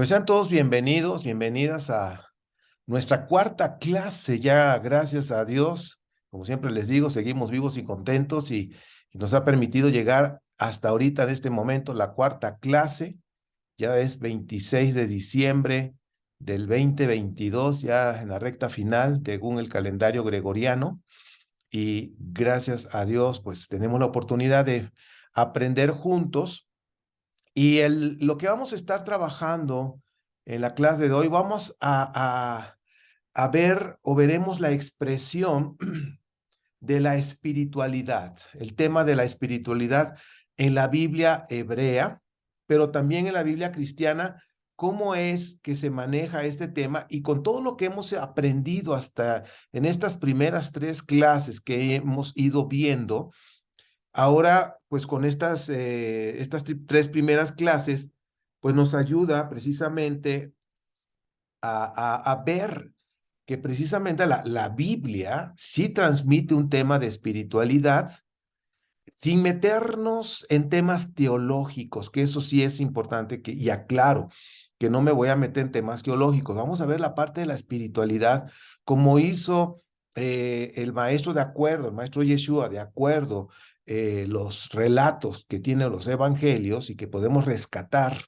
Pues sean todos bienvenidos, bienvenidas a nuestra cuarta clase ya, gracias a Dios. Como siempre les digo, seguimos vivos y contentos y nos ha permitido llegar hasta ahorita en este momento, la cuarta clase. Ya es 26 de diciembre del 2022, ya en la recta final, según el calendario gregoriano. Y gracias a Dios, pues tenemos la oportunidad de aprender juntos y lo que vamos a estar trabajando en la clase de hoy, vamos a ver o veremos la expresión de la espiritualidad, el tema de la espiritualidad en la Biblia hebrea, pero también en la Biblia cristiana, cómo es que se maneja este tema y con todo lo que hemos aprendido hasta en estas primeras tres clases que hemos ido viendo. Ahora, pues con estas tres primeras clases, pues nos ayuda precisamente a ver que precisamente la Biblia sí transmite un tema de espiritualidad sin meternos en temas teológicos, que eso sí es importante, y aclaro que no me voy a meter en temas teológicos. Vamos a ver la parte de la espiritualidad, como hizo el maestro de acuerdo, el maestro Yeshua, de acuerdo, los relatos que tienen los evangelios y que podemos rescatar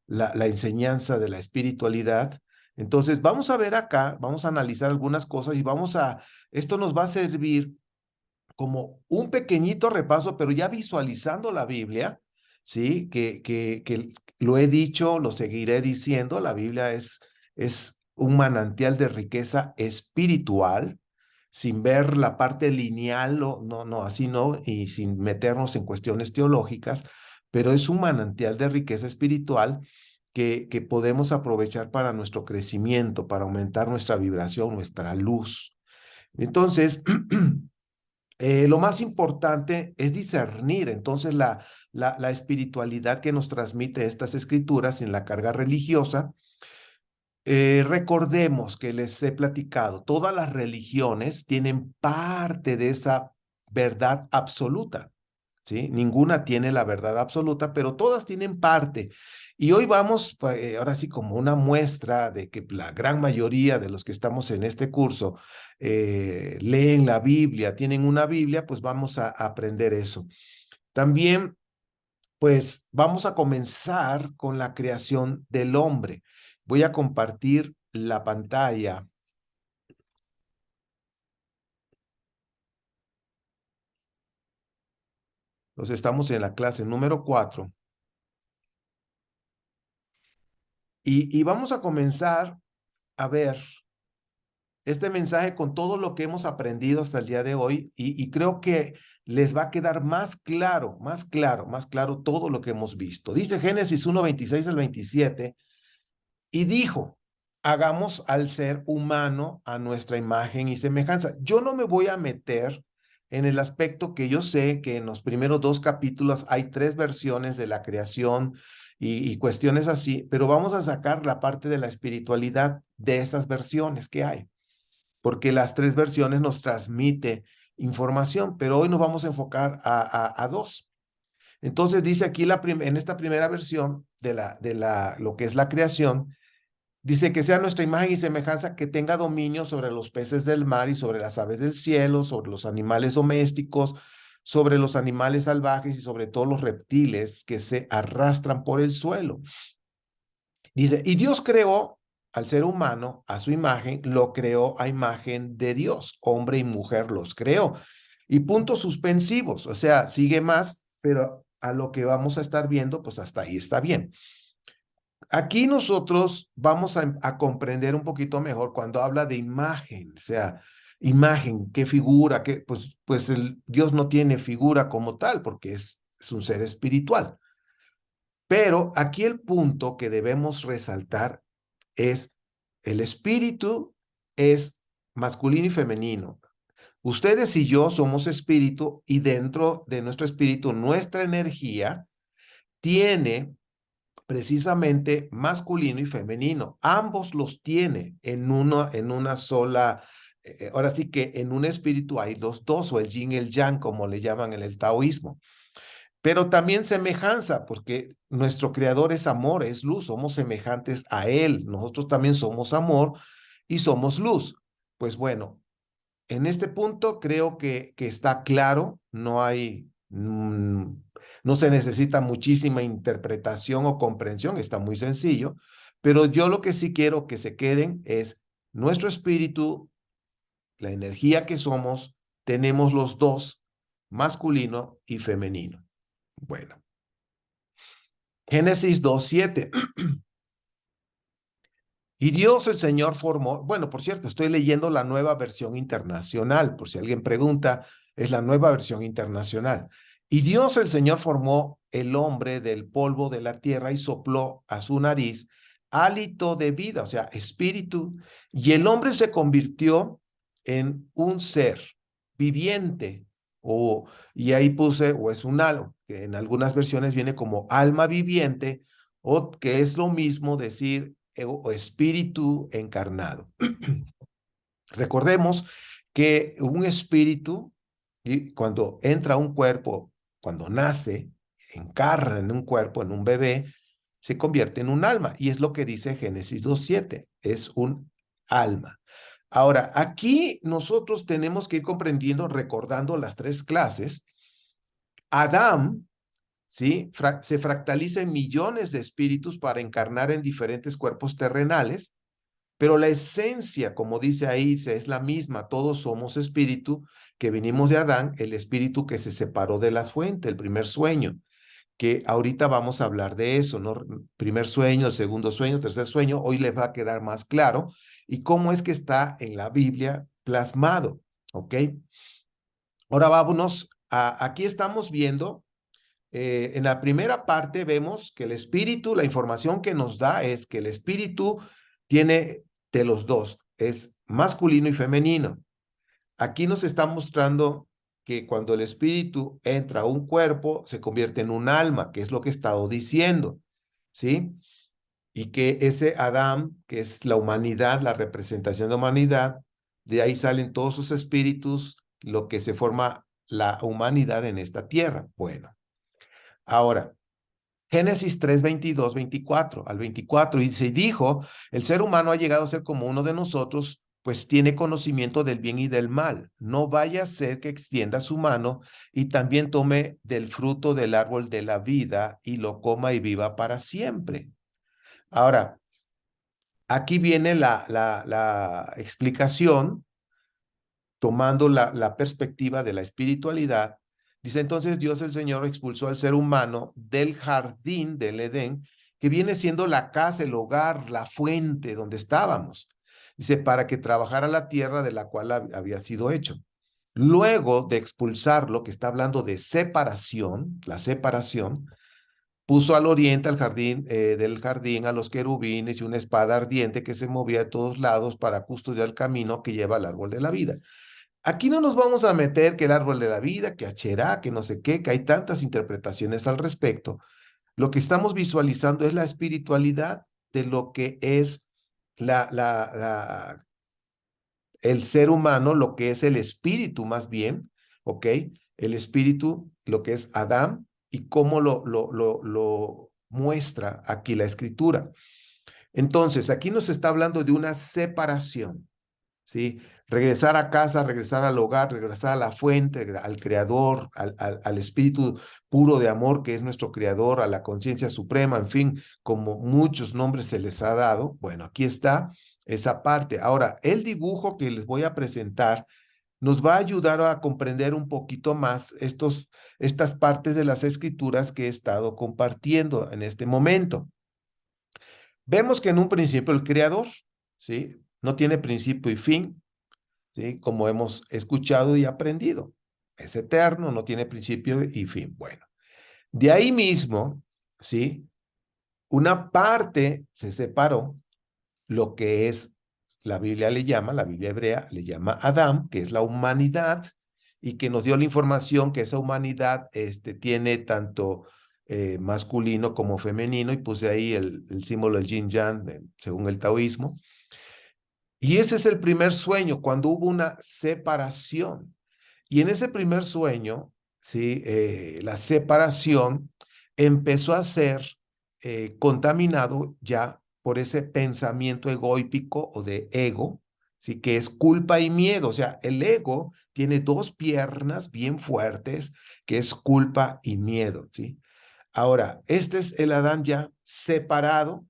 la enseñanza de la espiritualidad. Entonces, vamos a ver acá, vamos a analizar algunas cosas y esto nos va a servir como un pequeñito repaso, pero ya visualizando la Biblia, ¿sí? Que lo he dicho, lo seguiré diciendo, la Biblia es un manantial de riqueza espiritual, sin ver la parte lineal, no, así no, y sin meternos en cuestiones teológicas, pero es un manantial de riqueza espiritual que podemos aprovechar para nuestro crecimiento, para aumentar nuestra vibración, nuestra luz. Entonces, lo más importante es discernir entonces la espiritualidad que nos transmite estas escrituras en la carga religiosa. Recordemos que les he platicado, todas las religiones tienen parte de esa verdad absoluta, ¿sí? Ninguna tiene la verdad absoluta, pero todas tienen parte. Y hoy vamos, ahora sí, como una muestra de que la gran mayoría de los que estamos en este curso leen la Biblia, tienen una Biblia, pues vamos a aprender eso. También, pues vamos a comenzar con la creación del hombre. Voy a compartir la pantalla. Entonces estamos en la clase número 4 y vamos a comenzar a ver este mensaje con todo lo que hemos aprendido hasta el día de hoy y creo que les va a quedar más claro, más claro, más claro todo lo que hemos visto. Dice Génesis 1:26 al 27 y dijo, hagamos al ser humano a nuestra imagen y semejanza. Yo no me voy a meter en el aspecto que yo sé que en los primeros dos capítulos hay tres versiones de la creación y cuestiones así, pero vamos a sacar la parte de la espiritualidad de esas versiones que hay, porque las tres versiones nos transmite información, pero hoy nos vamos a enfocar a dos. Entonces dice aquí en esta primera versión lo que es la creación, dice que sea nuestra imagen y semejanza, que tenga dominio sobre los peces del mar y sobre las aves del cielo, sobre los animales domésticos, sobre los animales salvajes y sobre todos los reptiles que se arrastran por el suelo. Dice, y Dios creó al ser humano a su imagen, lo creó a imagen de Dios, hombre y mujer los creó. Y puntos suspensivos, o sea, sigue más, pero a lo que vamos a estar viendo, pues hasta ahí está bien. Aquí nosotros vamos a comprender un poquito mejor cuando habla de imagen, o sea, imagen, qué figura, pues Dios no tiene figura como tal porque es un ser espiritual. Pero aquí el punto que debemos resaltar es el espíritu es masculino y femenino. Ustedes y yo somos espíritu y dentro de nuestro espíritu, nuestra energía tiene precisamente masculino y femenino. Ambos los tiene en una sola. Ahora sí que en un espíritu hay los dos, o el yin y el yang, como le llaman en el taoísmo. pero también semejanza, porque nuestro creador es amor, es luz, somos semejantes a él, nosotros también somos amor y somos luz. Pues bueno, en este punto creo que está claro, no hay, no se necesita muchísima interpretación o comprensión, está muy sencillo, pero yo lo que sí quiero que se queden es nuestro espíritu, la energía que somos, tenemos los dos, masculino y femenino. Bueno, Génesis 2:7. Y Dios el Señor formó, bueno, por cierto, estoy leyendo la nueva versión internacional, por si alguien pregunta, es la nueva versión internacional. Y Dios el Señor formó el hombre del polvo de la tierra y sopló a su nariz hálito de vida, o sea, espíritu, y el hombre se convirtió en un ser viviente, y ahí puse, o es un algo, que en algunas versiones viene como alma viviente, o que es lo mismo decir o espíritu encarnado. Recordemos que un espíritu, y cuando entra a un cuerpo, cuando nace, encarna en un cuerpo, en un bebé, se convierte en un alma. Y es lo que dice Génesis 2:7, es un alma. Ahora, aquí nosotros tenemos que ir comprendiendo, recordando las tres clases. Adán, ¿sí? Se fractaliza en millones de espíritus para encarnar en diferentes cuerpos terrenales, pero la esencia, como dice ahí, es la misma. Todos somos espíritu que vinimos de Adán, el espíritu que se separó de la fuente, el primer sueño, que ahorita vamos a hablar de eso, ¿no? Primer sueño, el segundo sueño, tercer sueño, hoy les va a quedar más claro y cómo es que está en la Biblia plasmado, ¿ok? Ahora vámonos aquí estamos viendo en la primera parte vemos que el espíritu, la información que nos da es que el espíritu tiene de los dos, es masculino y femenino. Aquí nos está mostrando que cuando el espíritu entra a un cuerpo, se convierte en un alma, que es lo que he estado diciendo, ¿sí? Y que ese Adán, que es la humanidad, la representación de humanidad, de ahí salen todos sus espíritus, lo que se forma la humanidad en esta tierra. Bueno, ahora, Génesis 3, 22, 24 al 24 dice, y dijo, el ser humano ha llegado a ser como uno de nosotros, pues tiene conocimiento del bien y del mal. No vaya a ser que extienda su mano y también tome del fruto del árbol de la vida y lo coma y viva para siempre. Ahora, aquí viene la explicación tomando la perspectiva de la espiritualidad. Dice entonces Dios el Señor expulsó al ser humano del jardín del Edén, que viene siendo la casa, el hogar, la fuente donde estábamos. Dice, para que trabajara la tierra de la cual había sido hecho. Luego de expulsarlo, que está hablando de separación, la separación, puso al oriente al jardín, del jardín a los querubines y una espada ardiente que se movía de todos lados para custodiar el camino que lleva al árbol de la vida. Aquí no nos vamos a meter que el árbol de la vida, que Acherá, que no sé qué, que hay tantas interpretaciones al respecto. Lo que estamos visualizando es la espiritualidad de lo que es el ser humano, lo que es el espíritu más bien, ¿ok? El espíritu, lo que es Adán y cómo lo muestra aquí la escritura. Entonces, aquí nos está hablando de una separación. ¿Sí? Regresar a casa, regresar al hogar, regresar a la fuente, al creador, al espíritu puro de amor que es nuestro creador, a la conciencia suprema, en fin, como muchos nombres se les ha dado. Bueno, aquí está esa parte. Ahora, el dibujo que les voy a presentar nos va a ayudar a comprender un poquito más estas partes de las escrituras que he estado compartiendo en este momento. Vemos que en un principio el creador, ¿sí? No tiene principio y fin, ¿sí? Como hemos escuchado y aprendido. Es eterno, no tiene principio y fin. Bueno, de ahí mismo, ¿sí? Una parte se separó, lo que es, la Biblia le llama, la Biblia hebrea le llama Adán, que es la humanidad, y que nos dio la información que esa humanidad tiene tanto masculino como femenino, y puse ahí el símbolo del yin yang, según el taoísmo. Y ese es el primer sueño, cuando hubo una separación. Y en ese primer sueño ¿sí? La separación empezó a ser contaminado ya por ese pensamiento egoípico o de ego, ¿sí? Que es culpa y miedo. O sea, el ego tiene dos piernas bien fuertes, que es culpa y miedo, ¿sí? Ahora, este es el Adán ya separado,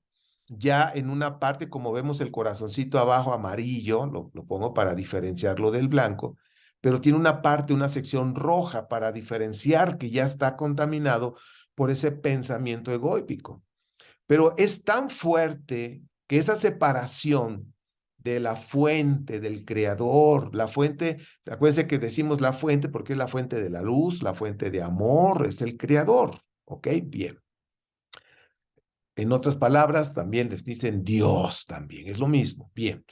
ya en una parte, como vemos el corazoncito abajo amarillo, lo pongo para diferenciarlo del blanco, pero tiene una parte, una sección roja para diferenciar que ya está contaminado por ese pensamiento egoico. Pero es tan fuerte que esa separación de la fuente, del creador, la fuente, acuérdense que decimos la fuente porque es la fuente de la luz, la fuente de amor, es el creador, ¿ok? Bien. En otras palabras, también les dicen Dios también, es lo mismo. Bien.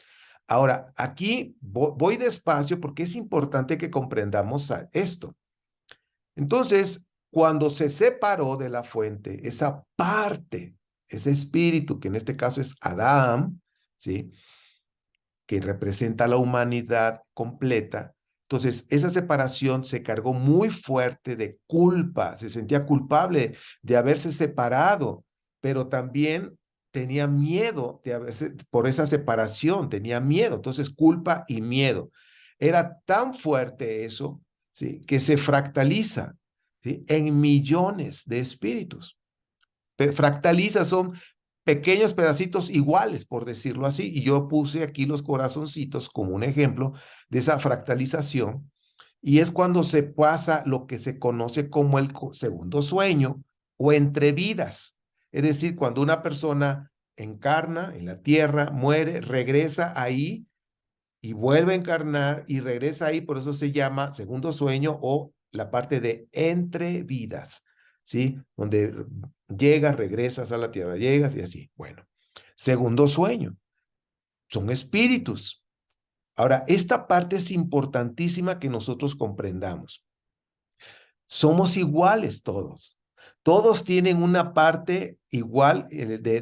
Ahora, aquí voy despacio porque es importante que comprendamos esto. Entonces, cuando se separó de la fuente, esa parte, ese espíritu, que en este caso es Adán, ¿sí? Que representa la humanidad completa. Entonces, esa separación se cargó muy fuerte de culpa, se sentía culpable de haberse separado, pero también tenía miedo de haberse, por esa separación, tenía miedo. Entonces, culpa y miedo. Era tan fuerte eso, ¿sí? Que se fractaliza, ¿sí? En millones de espíritus. Fractaliza son pequeños pedacitos iguales, por decirlo así, y yo puse aquí los corazoncitos como un ejemplo de esa fractalización, y es cuando se pasa lo que se conoce como el segundo sueño o entre vidas, es decir, cuando una persona encarna en la tierra, muere, regresa ahí y vuelve a encarnar y regresa ahí, por eso se llama segundo sueño o la parte de entre vidas, ¿sí? Donde llegas, regresas a la tierra, llegas y así. Bueno, segundo sueño, son espíritus. Ahora, esta parte es importantísima que nosotros comprendamos. Somos iguales todos. Todos tienen una parte igual,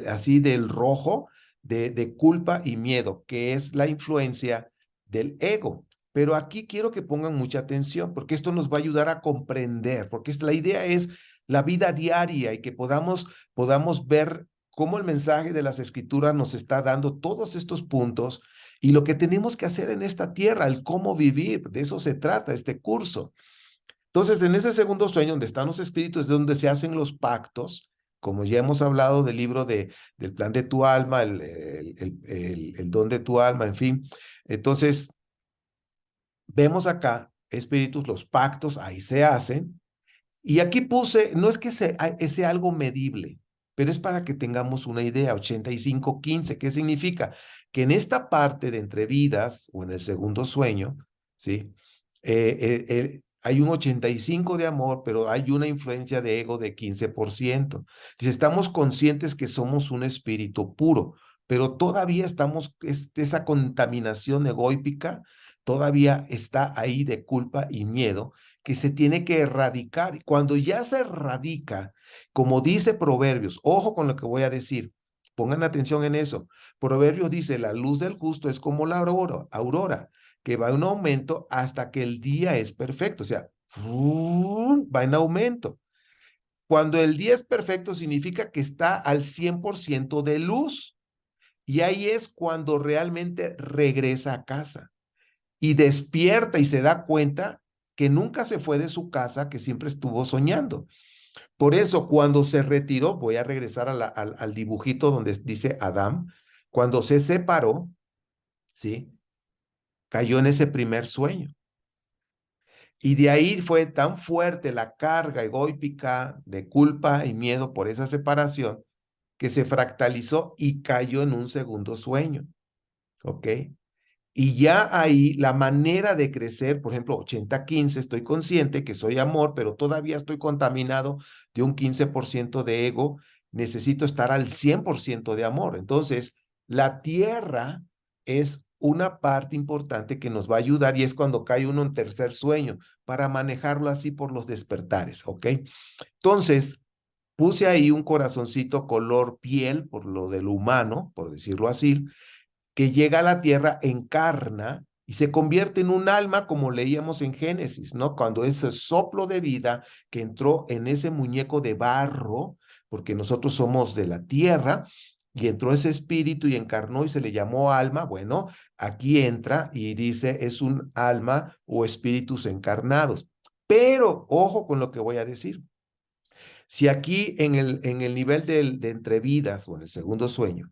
así del rojo, de culpa y miedo, que es la influencia del ego. Pero aquí quiero que pongan mucha atención, porque esto nos va a ayudar a comprender, porque la idea es la vida diaria y que podamos ver cómo el mensaje de las escrituras nos está dando todos estos puntos y lo que tenemos que hacer en esta tierra, el cómo vivir. De eso se trata este curso. Entonces, en ese segundo sueño, donde están los espíritus, es donde se hacen los pactos, como ya hemos hablado del libro del plan de tu alma, el don de tu alma, en fin. Entonces, vemos acá, espíritus, los pactos, ahí se hacen. Y aquí puse, no es que sea algo medible, pero es para que tengamos una idea, 85-15. ¿Qué significa? Que en esta parte de entre vidas, o en el segundo sueño, ¿sí? Hay un 85 de amor, pero hay una influencia de ego de 15%. Si estamos conscientes que somos un espíritu puro, pero todavía estamos, esa contaminación egoípica todavía está ahí de culpa y miedo que se tiene que erradicar. Cuando ya se erradica, como dice Proverbios, ojo con lo que voy a decir, pongan atención en eso. Proverbios dice, la luz del justo es como la aurora, que va en aumento hasta que el día es perfecto, o sea, va en aumento. Cuando el día es perfecto significa que está al 100% de luz y ahí es cuando realmente regresa a casa y despierta y se da cuenta que nunca se fue de su casa, que siempre estuvo soñando. Por eso, cuando se retiró, voy a regresar al dibujito donde dice Adán, cuando se separó, ¿sí? Cayó en ese primer sueño. Y de ahí fue tan fuerte la carga egoica de culpa y miedo por esa separación que se fractalizó y cayó en un segundo sueño. ¿Ok? Y ya ahí la manera de crecer, por ejemplo, 80-15, estoy consciente que soy amor, pero todavía estoy contaminado de un 15% de ego, necesito estar al 100% de amor. Entonces, la tierra es una parte importante que nos va a ayudar y es cuando cae uno en tercer sueño, para manejarlo así por los despertares, ¿ok? Entonces, puse ahí un corazoncito color piel, por lo del humano, por decirlo así, que llega a la tierra, encarna y se convierte en un alma como leíamos en Génesis, ¿no? Cuando ese soplo de vida que entró en ese muñeco de barro, porque nosotros somos de la tierra, y entró ese espíritu y encarnó y se le llamó alma. Bueno, aquí entra y dice es un alma o espíritus encarnados. Pero ojo con lo que voy a decir. Si aquí en el nivel de entre vidas o en el segundo sueño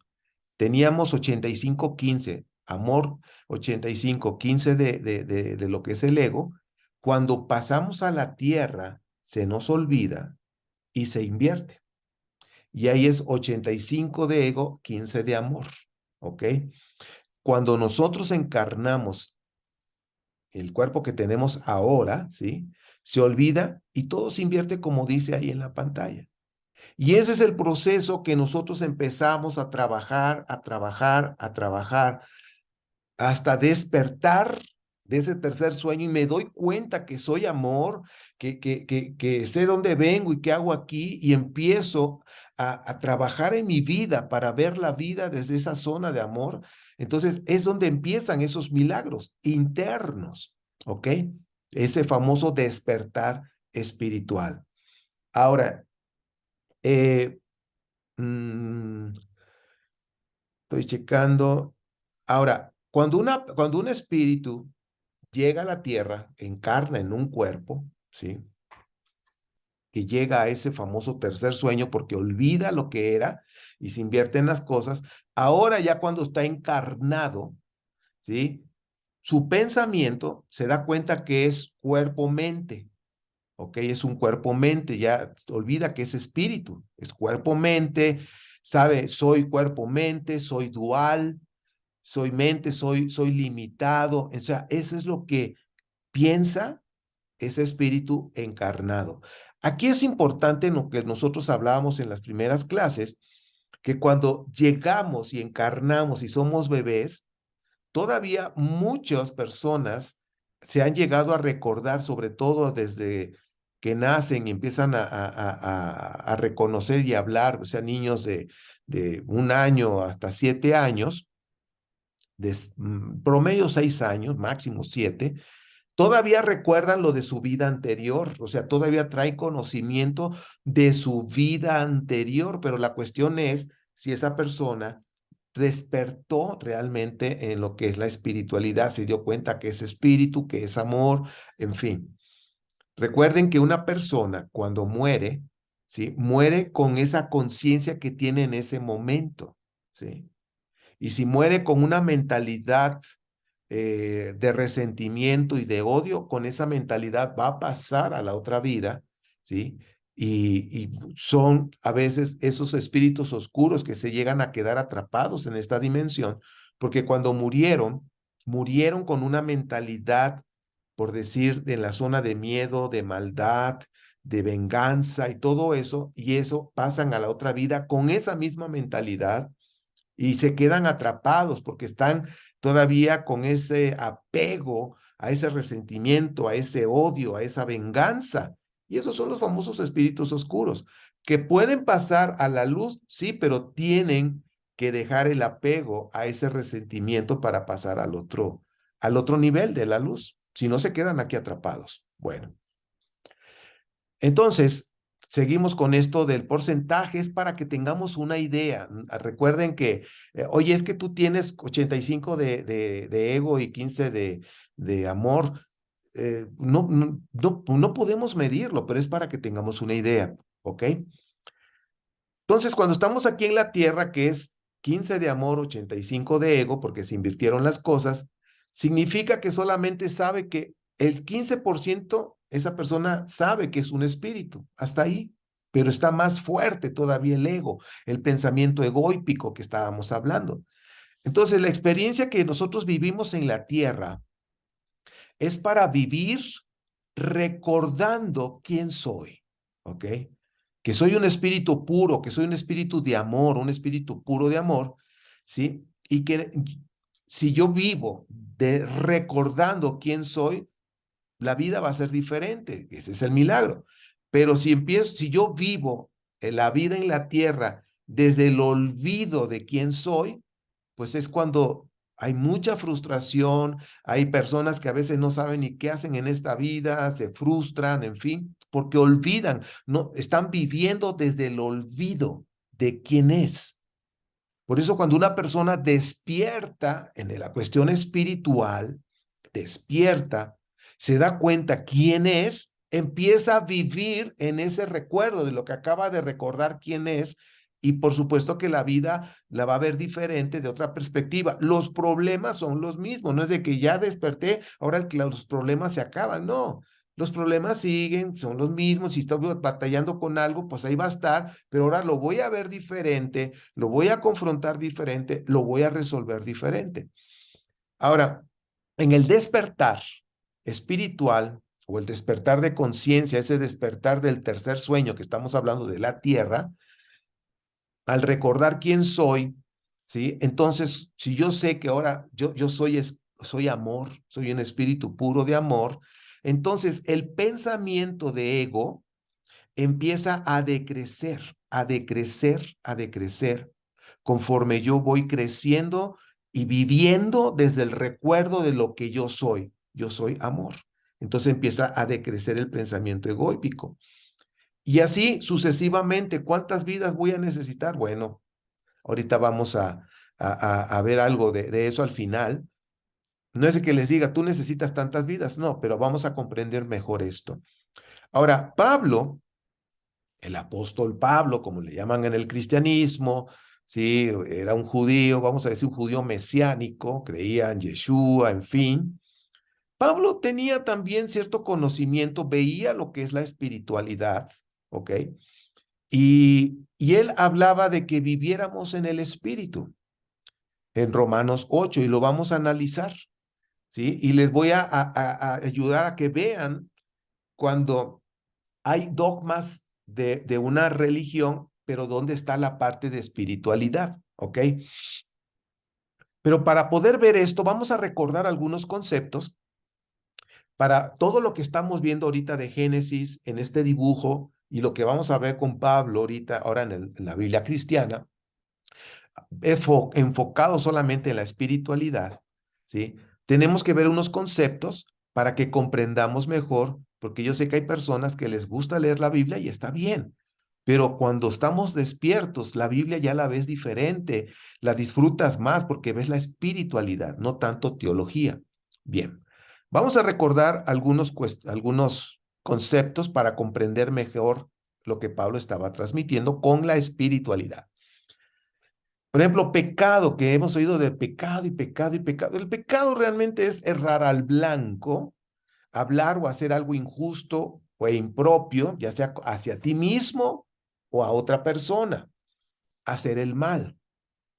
teníamos 85-15, amor 85-15 de lo que es el ego, cuando pasamos a la tierra se nos olvida y se invierte. Y ahí es 85 de ego, 15 de amor, ¿ok? Cuando nosotros encarnamos el cuerpo que tenemos ahora, ¿sí? Se olvida y todo se invierte como dice ahí en la pantalla. Y ese es el proceso que nosotros empezamos a trabajar, a trabajar, a trabajar, hasta despertar de ese tercer sueño y me doy cuenta que soy amor, que sé dónde vengo y qué hago aquí y empiezo a trabajar en mi vida para ver la vida desde esa zona de amor. Entonces es donde empiezan esos milagros internos, ¿ok? Ese famoso despertar espiritual. Ahora, eh, mm, estoy checando. Ahora, cuando un espíritu llega a la tierra, encarna en un cuerpo, ¿sí? Que llega a ese famoso tercer sueño porque olvida lo que era y se invierte en las cosas. Ahora ya cuando está encarnado, ¿sí? Su pensamiento se da cuenta que es cuerpo-mente, ¿ok? Es un cuerpo-mente, ya olvida que es espíritu, es cuerpo-mente, sabe, soy cuerpo-mente, soy dual, soy mente, soy limitado. O sea, eso es lo que piensa ese espíritu encarnado. Aquí es importante en lo que nosotros hablábamos en las primeras clases, que cuando llegamos y encarnamos y somos bebés, todavía muchas personas se han llegado a recordar, sobre todo desde que nacen y empiezan a reconocer y hablar, o sea, niños de 1 año hasta 7 años, promedio 6 años, máximo 7, todavía recuerdan lo de su vida anterior, o sea, todavía trae conocimiento de su vida anterior, pero la cuestión es si esa persona despertó realmente en lo que es la espiritualidad, se dio cuenta que es espíritu, que es amor, en fin. Recuerden que una persona cuando muere, ¿sí? Muere con esa conciencia que tiene en ese momento, ¿sí? Y si muere con una mentalidad de resentimiento y de odio, con esa mentalidad va a pasar a la otra vida, ¿sí? Y son a veces esos espíritus oscuros que se llegan a quedar atrapados en esta dimensión, porque cuando murieron, murieron con una mentalidad, por decir, en la zona de miedo, de maldad, de venganza y todo eso, y eso pasan a la otra vida con esa misma mentalidad y se quedan atrapados porque están todavía con ese apego a ese resentimiento, a ese odio, a esa venganza. Y esos son los famosos espíritus oscuros, que pueden pasar a la luz, sí, pero tienen que dejar el apego a ese resentimiento para pasar al otro nivel de la luz. Si no, se quedan aquí atrapados. Bueno, entonces, seguimos con esto del porcentaje, es para que tengamos una idea. Recuerden que, oye, es que tú tienes 85 de ego y 15 de amor. No podemos medirlo, pero es para que tengamos una idea, ¿ok? Entonces, cuando estamos aquí en la Tierra, que es 15 de amor, 85 de ego, porque se invirtieron las cosas, significa que solamente sabe que el 15%, esa persona sabe que es un espíritu, hasta ahí, pero está más fuerte todavía el ego, el pensamiento egoípico que estábamos hablando. Entonces, la experiencia que nosotros vivimos en la Tierra es para vivir recordando quién soy, ¿ok? Que soy un espíritu puro, que soy un espíritu de amor, un espíritu puro de amor, ¿sí? Y que si yo vivo recordando quién soy, la vida va a ser diferente, ese es el milagro. Pero si yo vivo la vida en la tierra desde el olvido de quién soy, pues es cuando Hay mucha frustración, hay personas que a veces no saben ni qué hacen en esta vida, se frustran, en fin, porque olvidan, no, están viviendo desde el olvido de quién es. Por eso cuando una persona despierta en la cuestión espiritual, despierta, se da cuenta quién es, empieza a vivir en ese recuerdo de lo que acaba de recordar quién es, y por supuesto que la vida la va a ver diferente de otra perspectiva. Los problemas son los mismos, no es de que ya desperté, ahora los problemas se acaban, no. Los problemas siguen, son los mismos. Si estoy batallando con algo, pues ahí va a estar, pero ahora lo voy a ver diferente, lo voy a confrontar diferente, lo voy a resolver diferente. Ahora, en el despertar espiritual o el despertar de conciencia, ese despertar del tercer sueño que estamos hablando de la tierra, al recordar quién soy, ¿sí? Entonces, si yo sé que ahora yo soy amor, soy un espíritu puro de amor, entonces el pensamiento de ego empieza a decrecer, a decrecer, a decrecer, conforme yo voy creciendo y viviendo desde el recuerdo de lo que yo soy. Yo soy amor. Entonces empieza a decrecer el pensamiento egoico. Y así sucesivamente, ¿cuántas vidas voy a necesitar? Bueno, ahorita vamos a ver algo de eso al final. No es de que les diga, tú necesitas tantas vidas, no, pero vamos a comprender mejor esto. Ahora, Pablo, el apóstol Pablo, como le llaman en el cristianismo, sí, era un judío, vamos a decir un judío mesiánico, creía en Yeshua, en fin. Pablo tenía también cierto conocimiento, veía lo que es la espiritualidad, ¿ok? Y él hablaba de que viviéramos en el espíritu, en Romanos 8, y lo vamos a analizar, ¿sí? Y les voy a ayudar a que vean cuando hay dogmas de una religión, pero ¿dónde está la parte de espiritualidad? ¿Ok? Pero para poder ver esto, vamos a recordar algunos conceptos para todo lo que estamos viendo ahorita de Génesis en este dibujo y lo que vamos a ver con Pablo ahorita, ahora en la Biblia cristiana, enfocado solamente en la espiritualidad, ¿sí? Tenemos que ver unos conceptos para que comprendamos mejor, porque yo sé que hay personas que les gusta leer la Biblia y está bien, pero cuando estamos despiertos, la Biblia ya la ves diferente, la disfrutas más porque ves la espiritualidad, no tanto teología. Bien, vamos a recordar algunos conceptos para comprender mejor lo que Pablo estaba transmitiendo con la espiritualidad. Por ejemplo, pecado, que hemos oído de pecado y pecado y pecado. El pecado realmente es errar al blanco, hablar o hacer algo injusto o impropio, ya sea hacia ti mismo o a otra persona. Hacer el mal,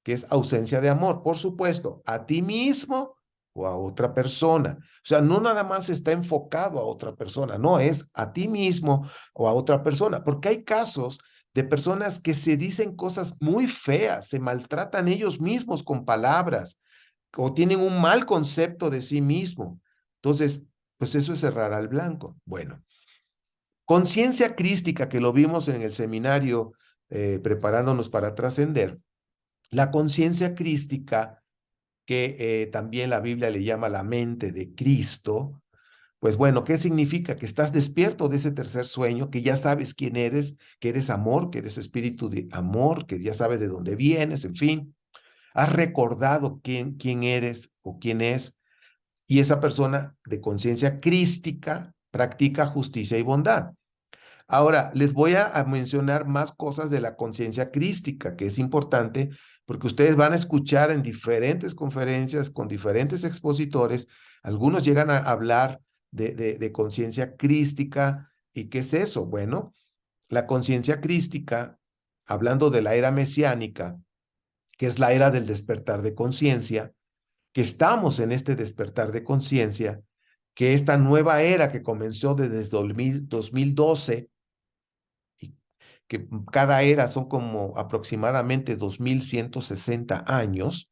que es ausencia de amor, por supuesto, a ti mismo o a otra persona. O sea, no nada más está enfocado a otra persona, no, es a ti mismo o a otra persona, porque hay casos de personas que se dicen cosas muy feas, se maltratan ellos mismos con palabras o tienen un mal concepto de sí mismo. Entonces, pues eso es cerrar al blanco. Bueno, conciencia crística, que lo vimos en el seminario preparándonos para trascender. La conciencia crística, que también la Biblia le llama la mente de Cristo, pues bueno, ¿qué significa? Que estás despierto de ese tercer sueño, que ya sabes quién eres, que eres amor, que eres espíritu de amor, que ya sabes de dónde vienes, en fin. Has recordado quién eres o quién es, y esa persona de conciencia crística practica justicia y bondad. Ahora, les voy a mencionar más cosas de la conciencia crística, que es importante porque ustedes van a escuchar en diferentes conferencias con diferentes expositores. Algunos llegan a hablar de conciencia crística. ¿Y qué es eso? Bueno, la conciencia crística, hablando de la era mesiánica, que es la era del despertar de conciencia, que estamos en este despertar de conciencia, que esta nueva era que comenzó desde 2012, y que cada era son como aproximadamente 2160 años,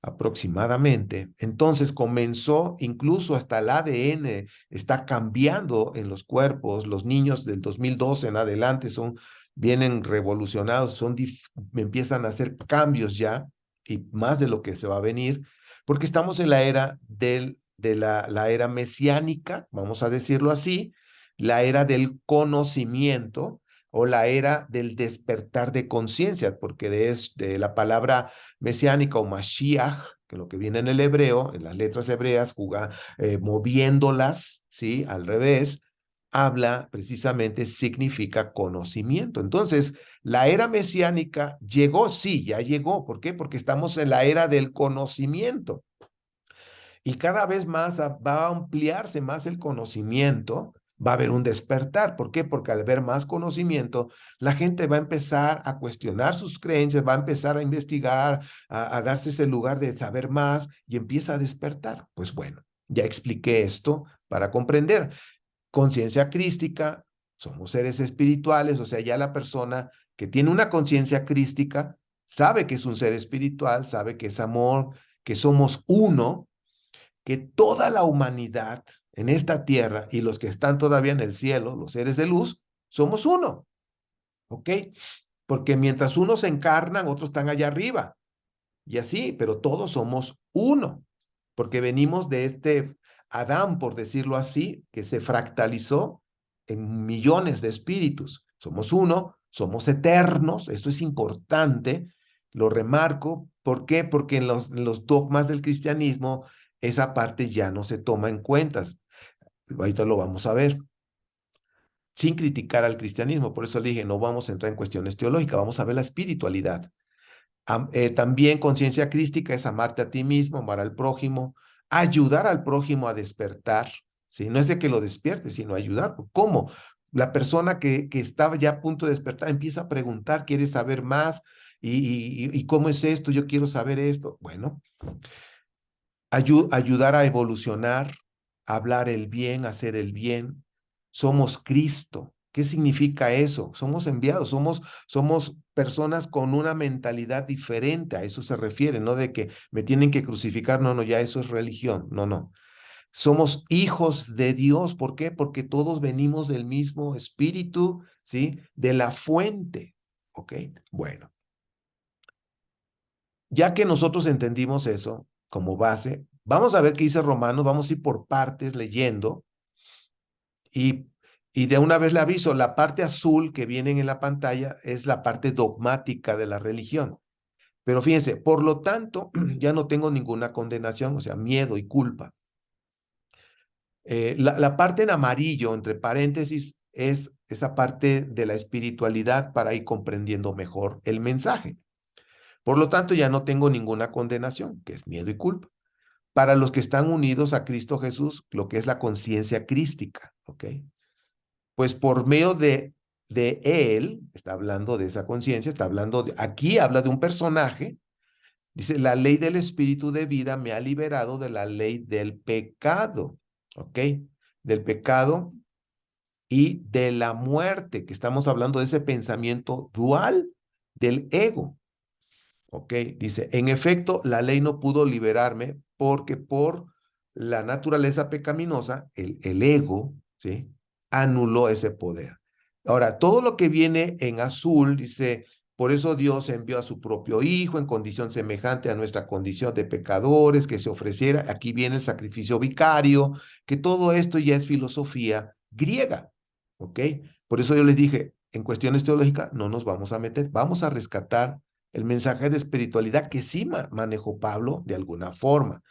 aproximadamente. Entonces comenzó, incluso hasta el ADN está cambiando en los cuerpos. Los niños del 2012 en adelante vienen revolucionados, empiezan a hacer cambios ya, y más de lo que se va a venir. Porque estamos en la era la era mesiánica, vamos a decirlo así, la era del conocimiento o la era del despertar de conciencia, porque de la palabra mesiánica o Mashiach, que lo que viene en el hebreo, en las letras hebreas, moviéndolas, ¿sí? Al revés, habla precisamente, significa conocimiento. Entonces, la era mesiánica llegó, sí, ya llegó. ¿Por qué? Porque estamos en la era del conocimiento. Y cada vez más va a ampliarse más el conocimiento, va a haber un despertar. ¿Por qué? Porque al haber más conocimiento, la gente va a empezar a cuestionar sus creencias, va a empezar a investigar, a darse ese lugar de saber más y empieza a despertar. Pues bueno, ya expliqué esto para comprender. Conciencia crística, somos seres espirituales, o sea, ya la persona que tiene una conciencia crística sabe que es un ser espiritual, sabe que es amor, que somos uno, que toda la humanidad en esta tierra y los que están todavía en el cielo, los seres de luz, somos uno, ¿ok? Porque mientras unos se encarnan, otros están allá arriba y así, pero todos somos uno, porque venimos de este Adán, por decirlo así, que se fractalizó en millones de espíritus. Somos uno, somos eternos, esto es importante, lo remarco. ¿Por qué? Porque en los dogmas del cristianismo esa parte ya no se toma en cuenta. Ahorita lo vamos a ver, sin criticar al cristianismo. Por eso le dije, no vamos a entrar en cuestiones teológicas, vamos a ver la espiritualidad. También conciencia crística es amarte a ti mismo, amar al prójimo, ayudar al prójimo a despertar, ¿sí? No es de que lo despierte, sino ayudar. ¿Cómo? La persona que estaba ya a punto de despertar empieza a preguntar, quiere saber más, y cómo es esto, yo quiero saber esto. Bueno, ayudar a evolucionar, hablar el bien, hacer el bien. Somos Cristo. ¿Qué significa eso? Somos enviados, somos personas con una mentalidad diferente, a eso se refiere, no de que me tienen que crucificar, no, no, ya eso es religión, no, no. Somos hijos de Dios, ¿por qué? Porque todos venimos del mismo espíritu, ¿sí? De la fuente, ¿ok? Bueno, ya que nosotros entendimos eso como base, vamos a ver qué dice Romanos, vamos a ir por partes leyendo y, y de una vez le aviso, la parte azul que viene en la pantalla es la parte dogmática de la religión. Pero fíjense, por lo tanto, ya no tengo ninguna condenación, o sea, miedo y culpa. La parte en amarillo, entre paréntesis, es esa parte de la espiritualidad para ir comprendiendo mejor el mensaje. Por lo tanto, ya no tengo ninguna condenación, que es miedo y culpa. Para los que están unidos a Cristo Jesús, lo que es la conciencia crística, ¿ok? Pues por medio de Él, está hablando de esa conciencia, está hablando aquí habla de un personaje, dice, la ley del espíritu de vida me ha liberado de la ley del pecado, ¿ok? Del pecado y de la muerte, que estamos hablando de ese pensamiento dual del ego. ¿Ok? Dice, en efecto, la ley no pudo liberarme porque por la naturaleza pecaminosa, el ego, ¿sí? Anuló ese poder. Ahora, todo lo que viene en azul, dice, por eso Dios envió a su propio Hijo en condición semejante a nuestra condición de pecadores, que se ofreciera, aquí viene el sacrificio vicario, que todo esto ya es filosofía griega, ¿ok? Por eso yo les dije, en cuestiones teológicas no nos vamos a meter, vamos a rescatar el mensaje de espiritualidad que sí manejó Pablo de alguna forma.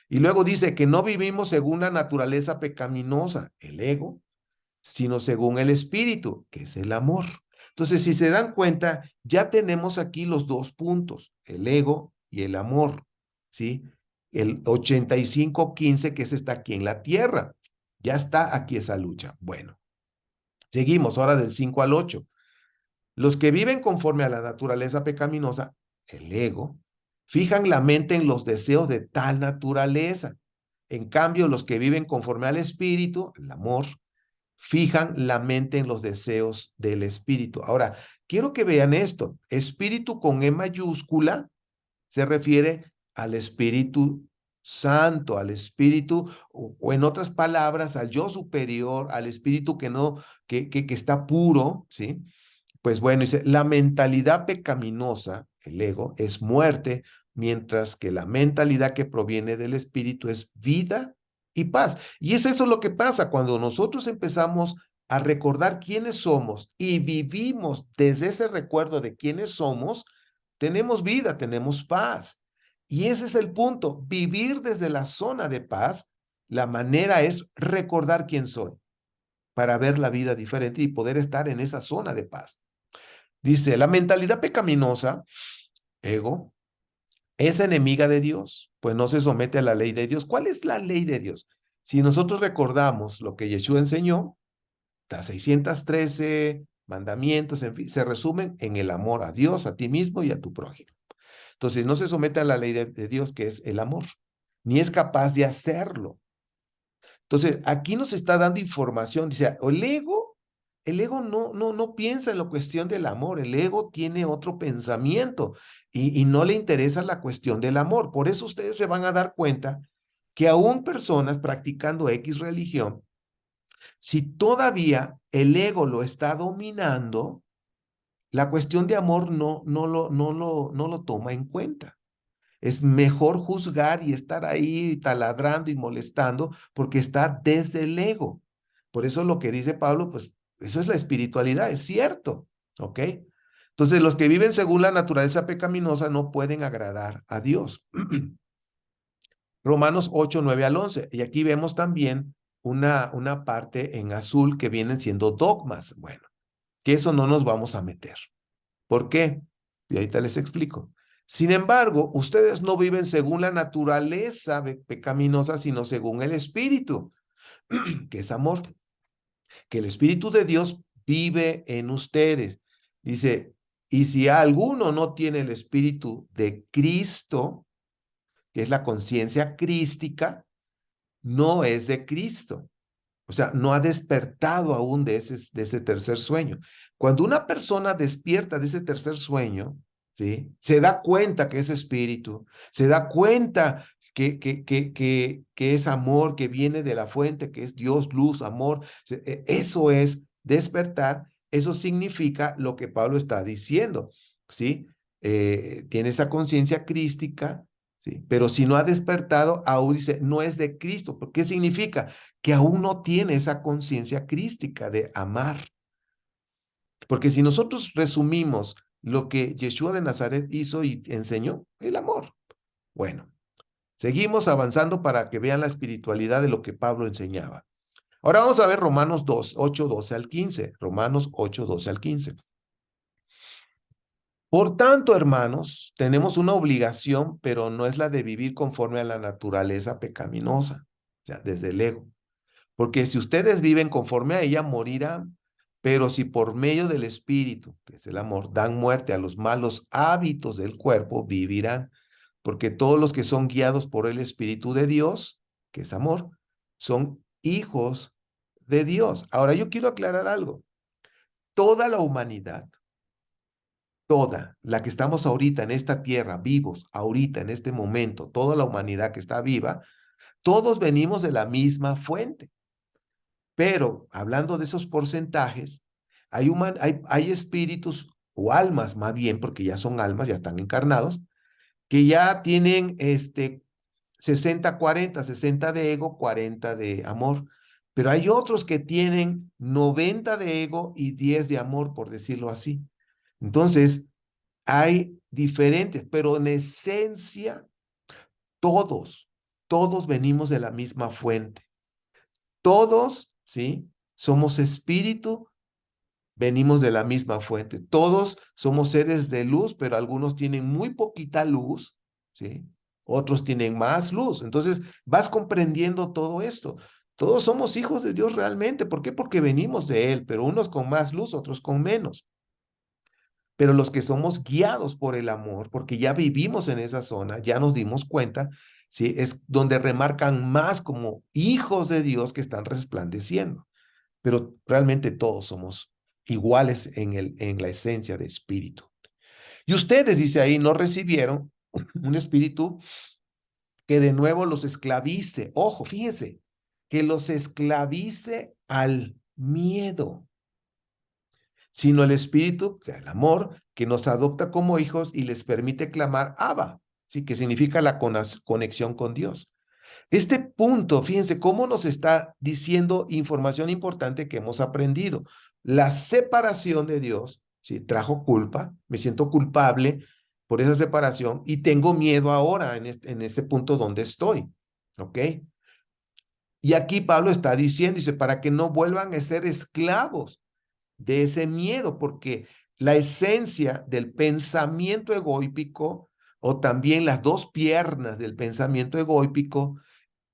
Y luego dice que no vivimos según la naturaleza pecaminosa, el ego, sino según el espíritu, que es el amor. Entonces, si se dan cuenta, ya tenemos aquí los dos puntos, el ego y el amor, ¿sí? El 85-15 que ese está aquí en la tierra. Ya está aquí esa lucha. Bueno, seguimos ahora del 5 al 8. Los que viven conforme a la naturaleza pecaminosa, el ego, fijan la mente en los deseos de tal naturaleza. En cambio, los que viven conforme al espíritu, el amor, fijan la mente en los deseos del espíritu. Ahora, quiero que vean esto. Espíritu con E mayúscula se refiere al Espíritu Santo, al Espíritu, o en otras palabras, al yo superior, al Espíritu que no, que está puro, ¿sí? Pues bueno, dice, la mentalidad pecaminosa, el ego, es muerte mientras que la mentalidad que proviene del espíritu es vida y paz. Y es eso lo que pasa cuando nosotros empezamos a recordar quiénes somos y vivimos desde ese recuerdo de quiénes somos, tenemos vida, tenemos paz. Y ese es el punto, vivir desde la zona de paz, la manera es recordar quién soy para ver la vida diferente y poder estar en esa zona de paz. Dice, la mentalidad pecaminosa, ego, es enemiga de Dios, pues no se somete a la ley de Dios. ¿Cuál es la ley de Dios? Si nosotros recordamos lo que Yeshua enseñó, las 613 mandamientos, en fin, se resumen en el amor a Dios, a ti mismo y a tu prójimo. Entonces, no se somete a la ley de Dios, que es el amor, ni es capaz de hacerlo. Entonces, aquí nos está dando información, dice, el ego no piensa en la cuestión del amor, el ego tiene otro pensamiento y no le interesa la cuestión del amor. Por eso ustedes se van a dar cuenta que aún personas practicando X religión, si todavía el ego lo está dominando, la cuestión de amor no lo toma en cuenta. Es mejor juzgar y estar ahí taladrando y molestando porque está desde el ego. Por eso lo que dice Pablo, pues eso es la espiritualidad, es cierto, ¿ok? Entonces los que viven según la naturaleza pecaminosa no pueden agradar a Dios. Romanos 8, 9 al 11. Y aquí vemos también una parte en azul que vienen siendo dogmas. Bueno, que eso no nos vamos a meter. ¿Por qué? Y ahorita les explico. Sin embargo, ustedes no viven según la naturaleza pecaminosa, sino según el Espíritu, que es amor, que el Espíritu de Dios vive en ustedes. Dice, y si alguno no tiene el Espíritu de Cristo, que es la conciencia crística, no es de Cristo. O sea, no ha despertado aún de ese tercer sueño. Cuando una persona despierta de ese tercer sueño, ¿sí? Se da cuenta que es espíritu, se da cuenta que es amor, que viene de la fuente, que es Dios, luz, amor. Eso es despertar, eso significa lo que Pablo está diciendo, ¿sí? Tiene esa conciencia crística, ¿sí? Pero si no ha despertado, aún dice, no es de Cristo. ¿Qué significa? Que aún no tiene esa conciencia crística de amar. Porque si nosotros resumimos lo que Yeshua de Nazaret hizo y enseñó, el amor. Bueno, seguimos avanzando para que vean la espiritualidad de lo que Pablo enseñaba. Ahora vamos a ver Romanos 2, 8, 12 al 15. Romanos 8, 12 al 15. Por tanto, hermanos, tenemos una obligación, pero no es la de vivir conforme a la naturaleza pecaminosa, o sea, desde el ego. Porque si ustedes viven conforme a ella, morirán. Pero si por medio del Espíritu, que es el amor, dan muerte a los malos hábitos del cuerpo, vivirán. Porque todos los que son guiados por el Espíritu de Dios, que es amor, son hijos de Dios. Ahora yo quiero aclarar algo. Toda la humanidad, toda la que estamos ahorita en esta tierra, vivos, ahorita en este momento, toda la humanidad que está viva, todos venimos de la misma fuente. Pero hablando de esos porcentajes, hay espíritus o almas más bien, porque ya son almas, ya están encarnados, que ya tienen 60-40, 60 de ego, 40 de amor. Pero hay otros que tienen 90 de ego y 10 de amor, por decirlo así. Entonces, hay diferentes, pero en esencia, todos, todos venimos de la misma fuente. Todos, ¿sí? Somos espíritu, venimos de la misma fuente. Todos somos seres de luz, pero algunos tienen muy poquita luz, ¿sí? Otros tienen más luz. Entonces, vas comprendiendo todo esto. Todos somos hijos de Dios realmente. ¿Por qué? Porque venimos de Él, pero unos con más luz, otros con menos. Pero los que somos guiados por el amor, porque ya vivimos en esa zona, ya nos dimos cuenta, ¿sí? Es donde remarcan más como hijos de Dios que están resplandeciendo. Pero realmente todos somos iguales en la esencia de espíritu. Y ustedes, dice ahí, no recibieron un espíritu que de nuevo los esclavice. Ojo, fíjense, que los esclavice al miedo, sino el espíritu, que el amor, que nos adopta como hijos y les permite clamar Abba. ¿sí? Que significa la conexión con Dios. Este punto, fíjense cómo nos está diciendo información importante que hemos aprendido. La separación de Dios, ¿sí? Trajo culpa, me siento culpable por esa separación y tengo miedo ahora en este punto donde estoy, ¿ok? Y aquí Pablo está diciendo, dice, para que no vuelvan a ser esclavos de ese miedo, porque la esencia del pensamiento egoípico o también las dos piernas del pensamiento egoípico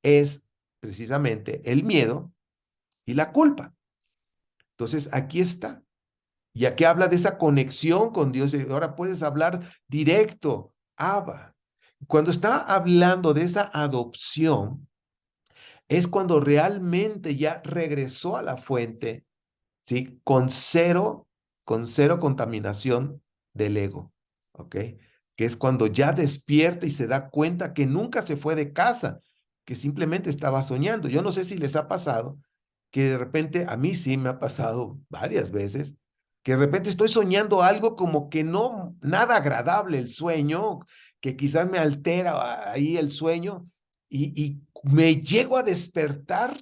es precisamente el miedo y la culpa. Entonces, aquí está. Y aquí habla de esa conexión con Dios. Y ahora puedes hablar directo, Abba. Cuando está hablando de esa adopción, es cuando realmente ya regresó a la fuente, ¿sí? Con cero contaminación del ego, ¿ok? Que es cuando ya despierta y se da cuenta que nunca se fue de casa, que simplemente estaba soñando. Yo no sé si les ha pasado que de repente, a mí sí me ha pasado varias veces, que de repente estoy soñando algo como que no, nada agradable el sueño, que quizás me altera ahí el sueño y me llego a despertar,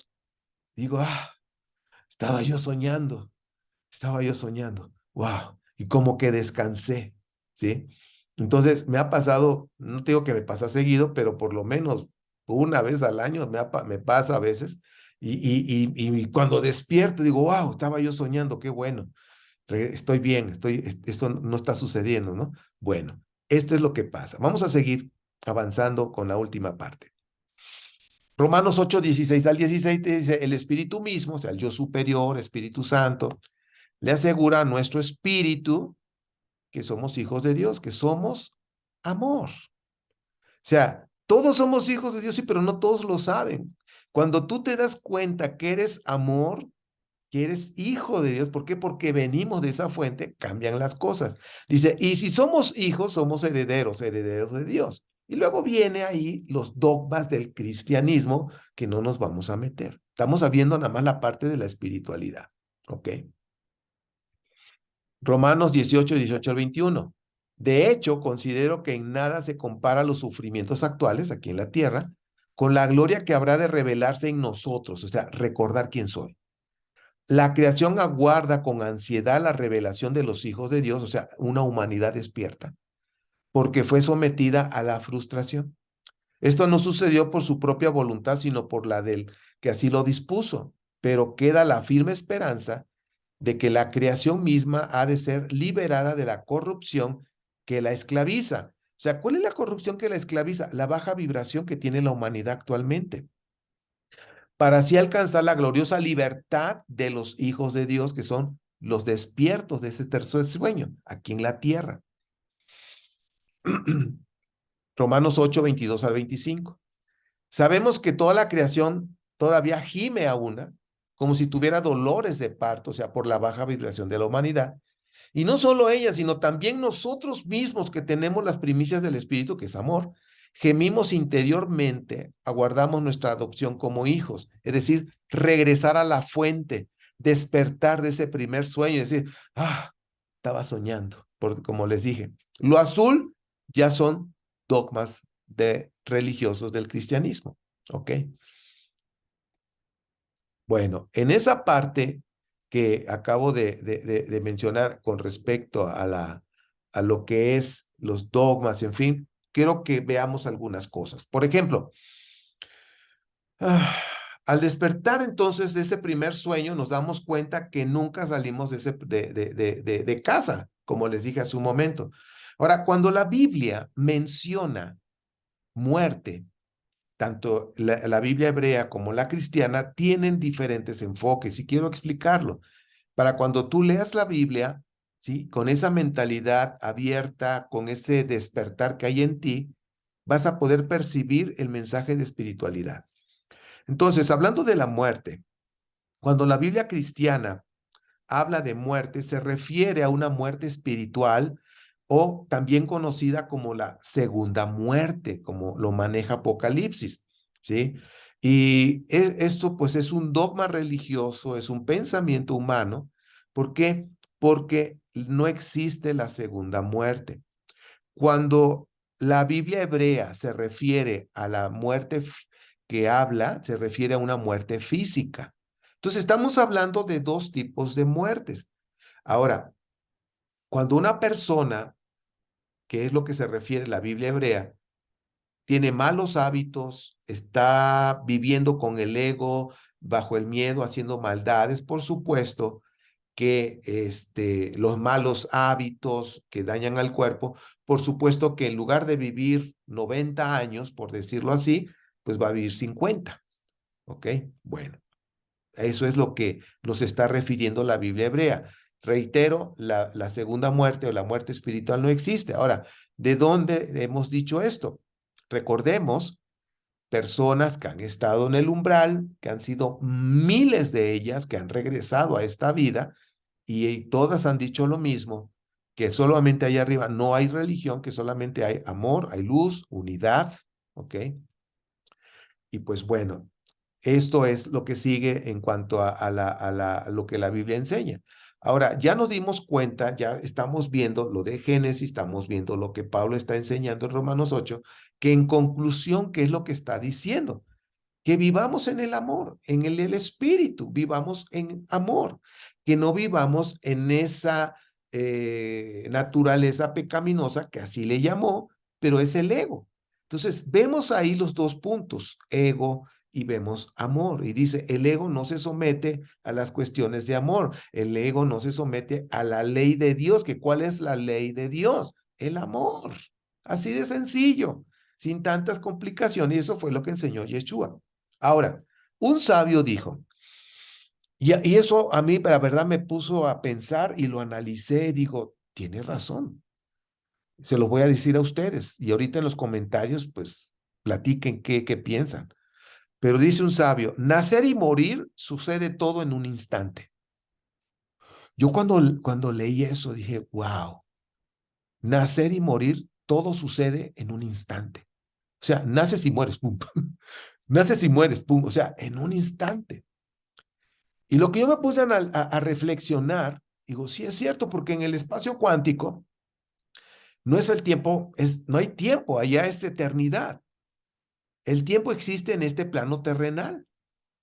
digo, estaba yo soñando. Estaba yo soñando. Wow. Y como que descansé, ¿sí? Entonces, me ha pasado, no te digo que me pasa seguido, pero por lo menos una vez al año me pasa a veces. Y cuando despierto, digo, wow, estaba yo soñando, qué bueno. Estoy bien, esto no está sucediendo, ¿no? Bueno, esto es lo que pasa. Vamos a seguir avanzando con la última parte. Romanos 8, 16 al 16 te dice, el Espíritu mismo, o sea, el yo superior, Espíritu Santo, le asegura a nuestro espíritu que somos hijos de Dios, que somos amor. O sea, todos somos hijos de Dios, sí, pero no todos lo saben. Cuando tú te das cuenta que eres amor, que eres hijo de Dios, ¿por qué? Porque venimos de esa fuente, cambian las cosas. Dice, y si somos hijos, somos herederos, herederos de Dios. Y luego viene ahí los dogmas del cristianismo que no nos vamos a meter. Estamos viendo nada más la parte de la espiritualidad, ¿ok? Romanos 18, 18 al 21. De hecho, considero que en nada se compara los sufrimientos actuales aquí en la tierra con la gloria que habrá de revelarse en nosotros, o sea, recordar quién soy. La creación aguarda con ansiedad la revelación de los hijos de Dios, o sea, una humanidad despierta, porque fue sometida a la frustración. Esto no sucedió por su propia voluntad, sino por la del que así lo dispuso, pero queda la firme esperanza de que la creación misma ha de ser liberada de la corrupción que la esclaviza. O sea, ¿cuál es la corrupción que la esclaviza? La baja vibración que tiene la humanidad actualmente, para así alcanzar la gloriosa libertad de los hijos de Dios, que son los despiertos de ese tercer sueño, aquí en la tierra. Romanos 8, 22 al 25. Sabemos que toda la creación todavía gime a una, como si tuviera dolores de parto, o sea, por la baja vibración de la humanidad. Y no solo ella, sino también nosotros mismos que tenemos las primicias del Espíritu, que es amor, gemimos interiormente, aguardamos nuestra adopción como hijos, es decir, regresar a la fuente, despertar de ese primer sueño, es decir, estaba soñando, porque como les dije, lo azul ya son dogmas de religiosos del cristianismo, ¿ok? Bueno, en esa parte que acabo de mencionar con respecto a lo que es los dogmas, en fin, quiero que veamos algunas cosas. Por ejemplo, ah, al despertar entonces de ese primer sueño, nos damos cuenta que nunca salimos de casa, como les dije hace un momento. Ahora, cuando la Biblia menciona muerte, tanto la Biblia hebrea como la cristiana tienen diferentes enfoques y quiero explicarlo. Para cuando tú leas la Biblia, ¿sí? Con esa mentalidad abierta, con ese despertar que hay en ti, vas a poder percibir el mensaje de espiritualidad. Entonces, hablando de la muerte, cuando la Biblia cristiana habla de muerte, se refiere a una muerte espiritual o también conocida como la segunda muerte, como lo maneja Apocalipsis, ¿sí? Y esto pues es un dogma religioso, es un pensamiento humano. ¿Por qué? Porque no existe la segunda muerte. Cuando la Biblia hebrea se refiere a la muerte que habla, se refiere a una muerte física. Entonces, estamos hablando de dos tipos de muertes. Ahora, cuando una persona, que es lo que se refiere la Biblia hebrea, tiene malos hábitos, está viviendo con el ego, bajo el miedo, haciendo maldades, por supuesto que los malos hábitos que dañan al cuerpo, por supuesto que en lugar de vivir 90 años, por decirlo así, pues va a vivir 50. ¿Ok? Bueno, eso es lo que nos está refiriendo la Biblia hebrea. Reitero, la segunda muerte o la muerte espiritual no existe. Ahora, ¿de dónde hemos dicho esto? Recordemos personas que han estado en el umbral, que han sido miles de ellas, que han regresado a esta vida y todas han dicho lo mismo, que solamente ahí arriba no hay religión, que solamente hay amor, hay luz, unidad, ¿ok? Y pues bueno, esto es lo que sigue en cuanto a lo que la Biblia enseña. Ahora, ya nos dimos cuenta, ya estamos viendo lo de Génesis, estamos viendo lo que Pablo está enseñando en Romanos 8, que en conclusión, ¿qué es lo que está diciendo? Que vivamos en el amor, en el espíritu, vivamos en amor, que no vivamos en esa naturaleza pecaminosa que así le llamó, pero es el ego. Entonces, vemos ahí los dos puntos, ego y vemos amor. Y dice, el ego no se somete a las cuestiones de amor, el ego no se somete a la ley de Dios, que ¿cuál es la ley de Dios? El amor. Así de sencillo, sin tantas complicaciones, y eso fue lo que enseñó Yeshua. Ahora, un sabio dijo, y eso a mí la verdad me puso a pensar y lo analicé y digo, tiene razón, se lo voy a decir a ustedes y ahorita en los comentarios pues platiquen qué piensan. Pero dice un sabio, nacer y morir sucede todo en un instante. Yo cuando leí eso dije, wow, nacer y morir, todo sucede en un instante. O sea, naces y mueres, pum. Naces y mueres, pum. O sea, en un instante. Y lo que yo me puse a reflexionar, digo, sí es cierto, porque en el espacio cuántico no es el tiempo, no hay tiempo, allá es eternidad. El tiempo existe en este plano terrenal.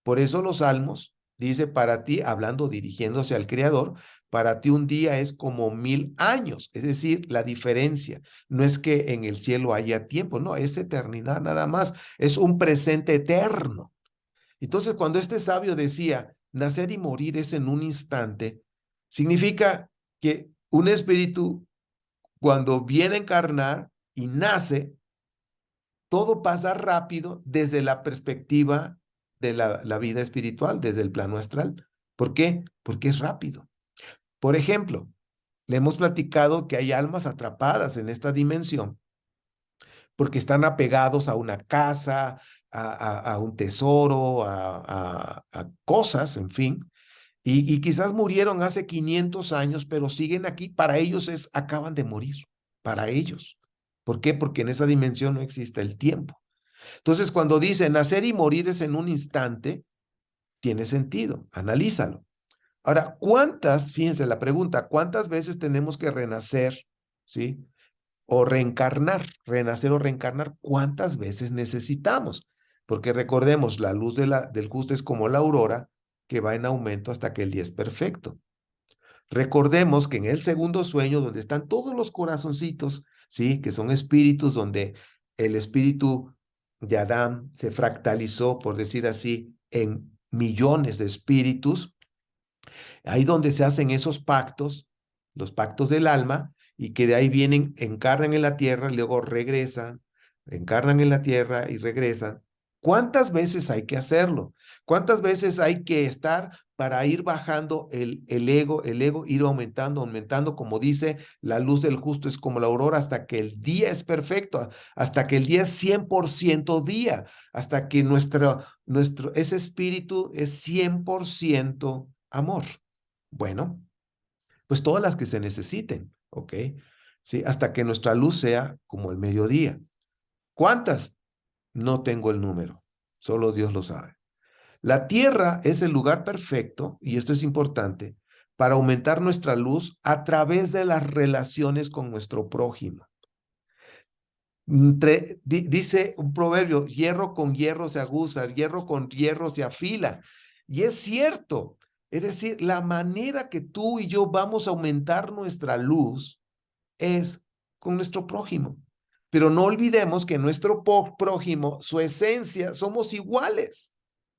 Por eso los salmos dice para ti, hablando, dirigiéndose al Creador, para ti un día es como 1000 años. Es decir, la diferencia no es que en el cielo haya tiempo, no, es eternidad nada más, es un presente eterno. Entonces, cuando este sabio decía, nacer y morir es en un instante, significa que un espíritu, cuando viene a encarnar y nace, todo pasa rápido desde la perspectiva de la vida espiritual, desde el plano astral. ¿Por qué? Porque es rápido. Por ejemplo, le hemos platicado que hay almas atrapadas en esta dimensión porque están apegados a una casa, a un tesoro, a cosas, en fin, y quizás murieron hace 500 años, pero siguen aquí. Para ellos acaban de morir, para ellos. ¿Por qué? Porque en esa dimensión no existe el tiempo. Entonces, cuando dice nacer y morir es en un instante, tiene sentido, analízalo. Ahora, fíjense la pregunta, ¿cuántas veces tenemos que renacer, sí? O reencarnar, renacer o reencarnar, ¿cuántas veces necesitamos? Porque recordemos, la luz del justo es como la aurora que va en aumento hasta que el día es perfecto. Recordemos que en el segundo sueño, donde están todos los corazoncitos, ¿sí? Que son espíritus, donde el espíritu de Adán se fractalizó, por decir así, en millones de espíritus, ahí donde se hacen esos pactos, los pactos del alma, y que de ahí vienen, encarnan en la tierra y luego regresan, encarnan en la tierra y regresan. ¿Cuántas veces hay que hacerlo? ¿Cuántas veces hay que estar para ir bajando el ego, ir aumentando, aumentando, como dice, la luz del justo es como la aurora, hasta que el día es perfecto, hasta que el día es 100% día, hasta que ese espíritu es 100% amor? Bueno, pues todas las que se necesiten, ¿ok? Sí, hasta que nuestra luz sea como el mediodía. ¿Cuántas? No tengo el número, solo Dios lo sabe. La tierra es el lugar perfecto, y esto es importante, para aumentar nuestra luz a través de las relaciones con nuestro prójimo. Dice un proverbio, hierro con hierro se aguza, hierro con hierro se afila. Y es cierto. Es decir, la manera que tú y yo vamos a aumentar nuestra luz es con nuestro prójimo. Pero no olvidemos que nuestro prójimo, su esencia, somos iguales.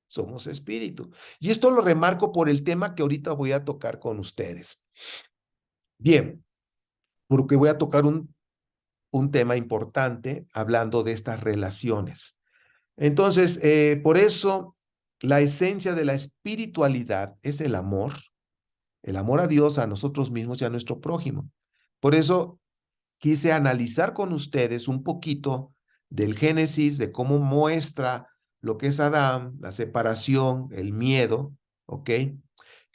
Somos espíritu. Y esto lo remarco por el tema que ahorita voy a tocar con ustedes. Bien, porque voy a tocar un tema importante hablando de estas relaciones. Entonces, por eso, la esencia de la espiritualidad es el amor a Dios, a nosotros mismos y a nuestro prójimo. Por eso quise analizar con ustedes un poquito del Génesis, de cómo muestra lo que es Adán, la separación, el miedo, ¿ok?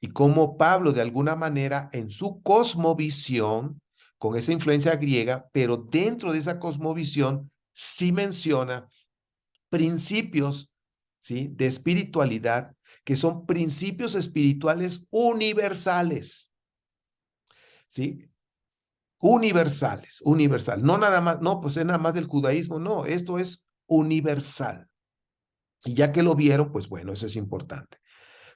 Y cómo Pablo, de alguna manera, en su cosmovisión, con esa influencia griega, pero dentro de esa cosmovisión, sí menciona principios, ¿sí? De espiritualidad, que son principios espirituales universales, ¿sí? Universal. No nada más, no, pues es nada más del judaísmo, no, esto es universal. Y ya que lo vieron, pues bueno, eso es importante.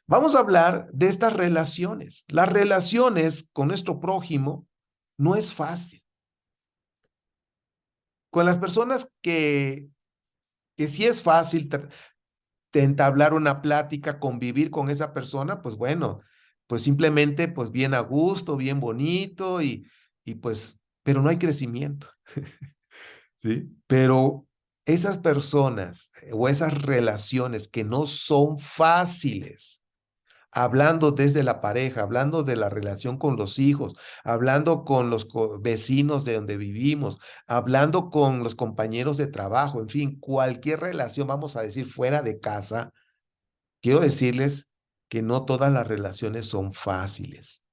Vamos a hablar de estas relaciones. Las relaciones con nuestro prójimo no es fácil. Con las personas que sí es fácil de entablar una plática, convivir con esa persona, pues bueno, pues simplemente pues bien a gusto, bien bonito y pues, pero no hay crecimiento. ¿Sí? Pero esas personas o esas relaciones que no son fáciles, hablando desde la pareja, hablando de la relación con los hijos, hablando con los vecinos de donde vivimos, hablando con los compañeros de trabajo, en fin, cualquier relación, vamos a decir, fuera de casa, quiero decirles que no todas las relaciones son fáciles.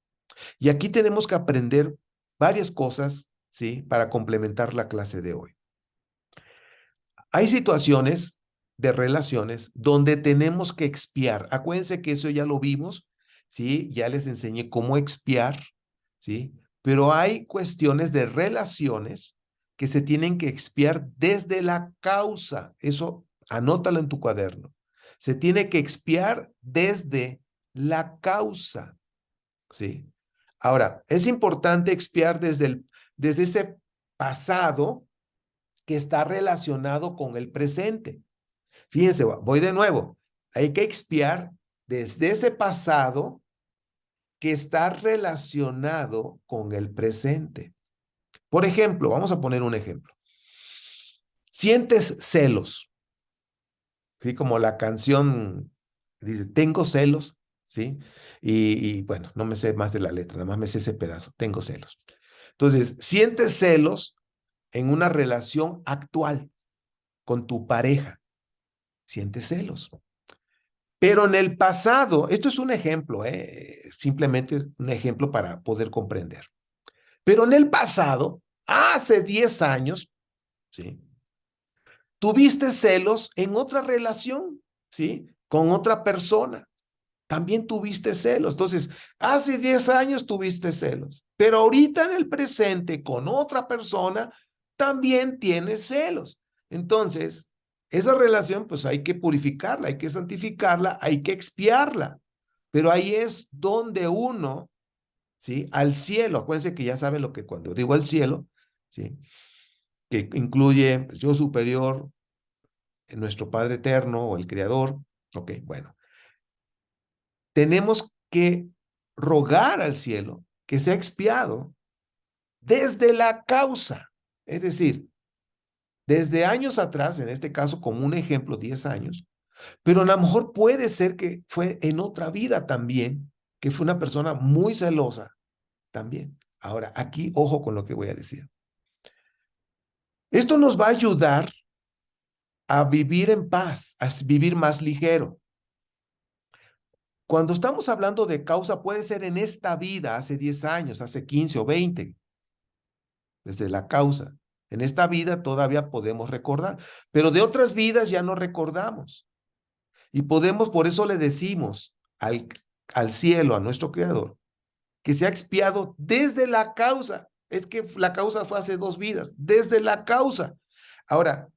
Y aquí tenemos que aprender varias cosas, ¿sí? Para complementar la clase de hoy. Hay situaciones de relaciones donde tenemos que expiar. Acuérdense que eso ya lo vimos, ¿sí? Ya les enseñé cómo expiar, ¿sí? Pero hay cuestiones de relaciones que se tienen que expiar desde la causa. Eso anótalo en tu cuaderno. Se tiene que expiar desde la causa, ¿sí? Ahora, es importante expiar desde ese pasado que está relacionado con el presente. Fíjense, voy de nuevo. Hay que expiar desde ese pasado que está relacionado con el presente. Por ejemplo, vamos a poner un ejemplo. Sientes celos, ¿sí? Como la canción dice, tengo celos, ¿sí? Bueno, no me sé más de la letra, nada más me sé ese pedazo, tengo celos. Entonces, sientes celos en una relación actual con tu pareja, sientes celos. Pero en el pasado, esto es un ejemplo, simplemente un ejemplo para poder comprender. Pero en el pasado, hace 10 años, ¿sí? Tuviste celos en otra relación, ¿sí? Con otra persona. También tuviste celos. Entonces, hace 10 años tuviste celos, pero ahorita en el presente con otra persona también tienes celos. Entonces, esa relación pues hay que purificarla, hay que santificarla, hay que expiarla. Pero ahí es donde uno, ¿sí? Al cielo, acuérdense que ya saben lo que cuando digo al cielo, ¿sí? Que incluye el yo superior, nuestro Padre eterno o el Creador. Ok, bueno. Tenemos que rogar al cielo que sea expiado desde la causa. Es decir, desde años atrás, en este caso como un ejemplo, 10 años, pero a lo mejor puede ser que fue en otra vida también, que fue una persona muy celosa también. Ahora, aquí ojo con lo que voy a decir. Esto nos va a ayudar a vivir en paz, a vivir más ligero. Cuando estamos hablando de causa, puede ser en esta vida, hace 10 años, hace 15 o 20, desde la causa. En esta vida todavía podemos recordar, pero de otras vidas ya no recordamos. Y podemos, por eso le decimos al cielo, a nuestro Creador, que se ha expiado desde la causa. Es que la causa fue hace 2 vidas, desde la causa. Ahora,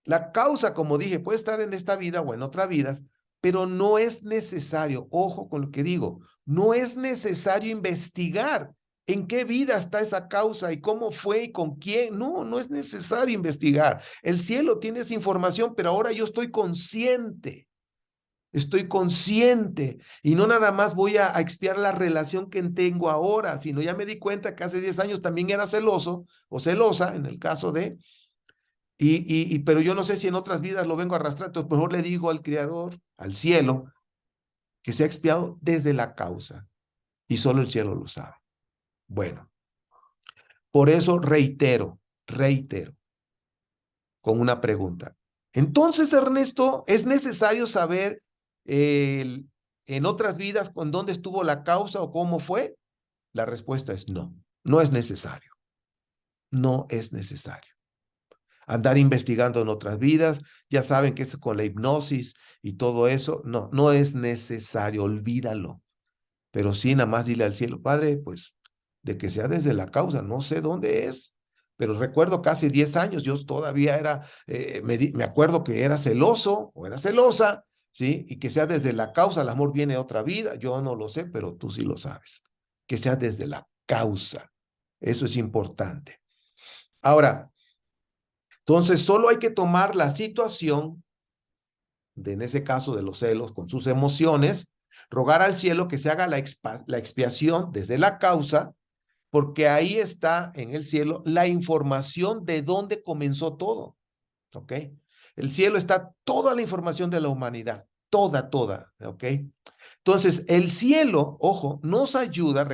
la causa, como dije, puede estar en esta vida o en otras vidas, pero no es necesario, ojo con lo que digo, no es necesario investigar en qué vida está esa causa y cómo fue y con quién. No, no es necesario investigar. El cielo tiene esa información, pero ahora yo estoy consciente. Estoy consciente y no nada más voy a expiar la relación que tengo ahora, sino ya me di cuenta que hace 10 años también era celoso o celosa, en el caso de, pero yo no sé si en otras vidas lo vengo arrastrando, entonces mejor le digo al Creador, al cielo, que se ha expiado desde la causa y solo el cielo lo sabe. Bueno, por eso reitero con una pregunta. Entonces, Ernesto, ¿es necesario saber en otras vidas con dónde estuvo la causa o cómo fue? La respuesta es no, no es necesario, no es necesario. Andar investigando en otras vidas, ya saben que es con la hipnosis y todo eso, no, no es necesario, olvídalo. Pero sí, nada más dile al cielo, Padre, pues, de que sea desde la causa, no sé dónde es, pero recuerdo casi 10 años, yo todavía era, me acuerdo que era celoso o era celosa, ¿sí? Y que sea desde la causa, el amor viene de otra vida, yo no lo sé, pero tú sí lo sabes, que sea desde la causa, eso es importante. Ahora, entonces solo hay que tomar la situación en ese caso de los celos, con sus emociones, rogar al cielo que se haga la expiación desde la causa, porque ahí está en el cielo la información de dónde comenzó todo, ¿ok? El cielo está toda la información de la humanidad, toda, ¿ok? Entonces, el cielo, ojo, nos ayuda,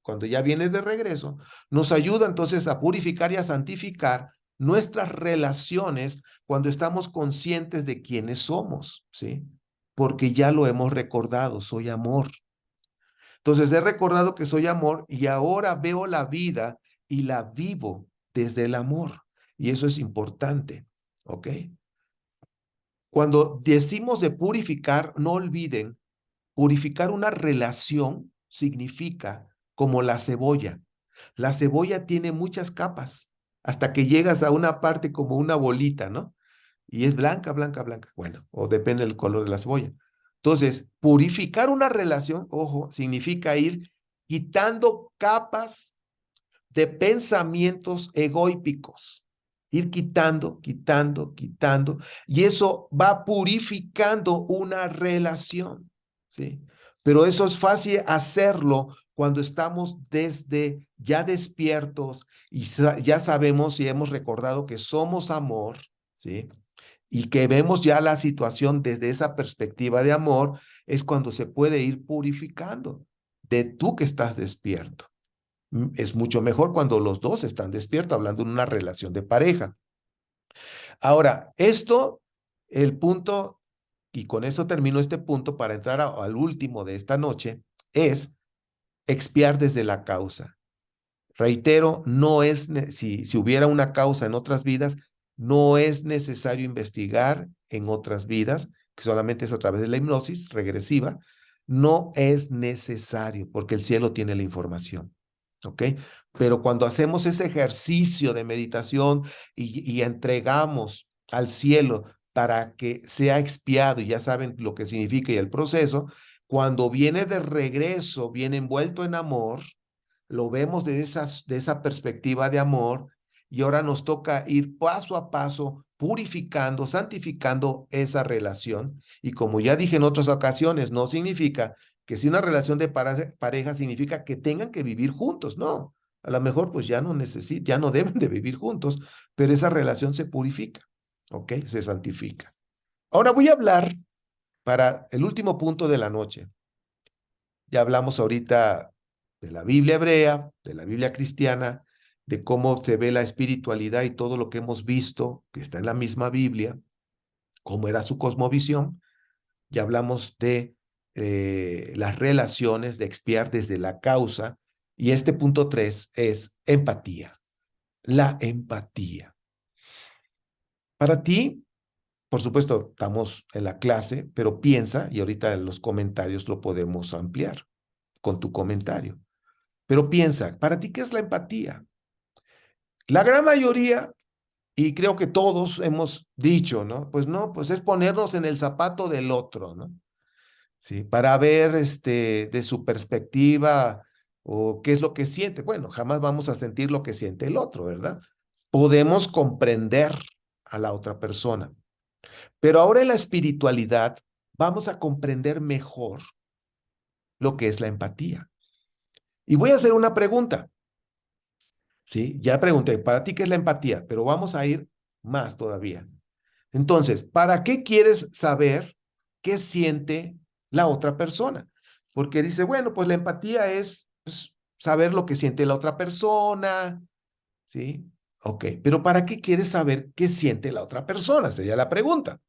cuando ya vienes de regreso, nos ayuda entonces a purificar y a santificar nuestras relaciones cuando estamos conscientes de quiénes somos, ¿sí? Porque ya lo hemos recordado, soy amor. Entonces, he recordado que soy amor y ahora veo la vida y la vivo desde el amor. Y eso es importante, ¿ok? Cuando decimos de purificar, no olviden purificar una relación significa como la cebolla. La cebolla tiene muchas capas hasta que llegas a una parte como una bolita, ¿no? Y es blanca. Bueno, o depende del color de la cebolla. Entonces, purificar una relación, ojo, significa ir quitando capas de pensamientos egoípicos. Ir quitando, y eso va purificando una relación, ¿sí? Pero eso es fácil hacerlo cuando estamos desde ya despiertos y ya sabemos y hemos recordado que somos amor, ¿sí? Y que vemos ya la situación desde esa perspectiva de amor, es cuando se puede ir purificando de tú que estás despierto. Es mucho mejor cuando los dos están despiertos, hablando en una relación de pareja. Ahora, el punto, y con eso termino este punto para entrar al último de esta noche, es expiar desde la causa. Reitero, no es, si hubiera una causa en otras vidas, no es necesario investigar en otras vidas, que solamente es a través de la hipnosis regresiva. No es necesario porque el cielo tiene la información. ¿Ok? Pero cuando hacemos ese ejercicio de meditación y entregamos al cielo para que sea expiado, y ya saben lo que significa y el proceso, cuando viene de regreso, viene envuelto en amor, lo vemos de esa perspectiva de amor y ahora nos toca ir paso a paso purificando, santificando esa relación. Y como ya dije en otras ocasiones, no significa que si una relación de pareja significa que tengan que vivir juntos, no. A lo mejor pues ya no necesitan, ya no deben de vivir juntos, pero esa relación se purifica, ¿ok? Se santifica. Ahora voy a hablar para el último punto de la noche. Ya hablamos ahorita de la Biblia hebrea, de la Biblia cristiana, de cómo se ve la espiritualidad y todo lo que hemos visto, que está en la misma Biblia, cómo era su cosmovisión. Ya hablamos de las relaciones, de expiar desde la causa. Y este punto 3 es empatía, la empatía. Para ti, por supuesto, estamos en la clase, pero piensa, y ahorita en los comentarios lo podemos ampliar con tu comentario. Pero piensa, ¿para ti qué es la empatía? La gran mayoría, Y creo que todos hemos dicho, ¿no? Pues no, pues es ponernos en el zapato del otro, ¿no? Sí, para ver de su perspectiva o qué es lo que siente. Bueno, jamás vamos a sentir lo que siente el otro, ¿verdad? Podemos comprender a la otra persona, pero ahora en la espiritualidad vamos a comprender mejor lo que es la empatía. Y voy a hacer una pregunta, ¿sí? Ya pregunté, ¿para ti qué es la empatía? Pero vamos a ir más todavía. Entonces, ¿para qué quieres saber qué siente la otra persona? Porque dice, bueno, pues la empatía es pues, saber lo que siente la otra persona, ¿sí? Ok, pero ¿para qué quieres saber qué siente la otra persona? Sería la pregunta.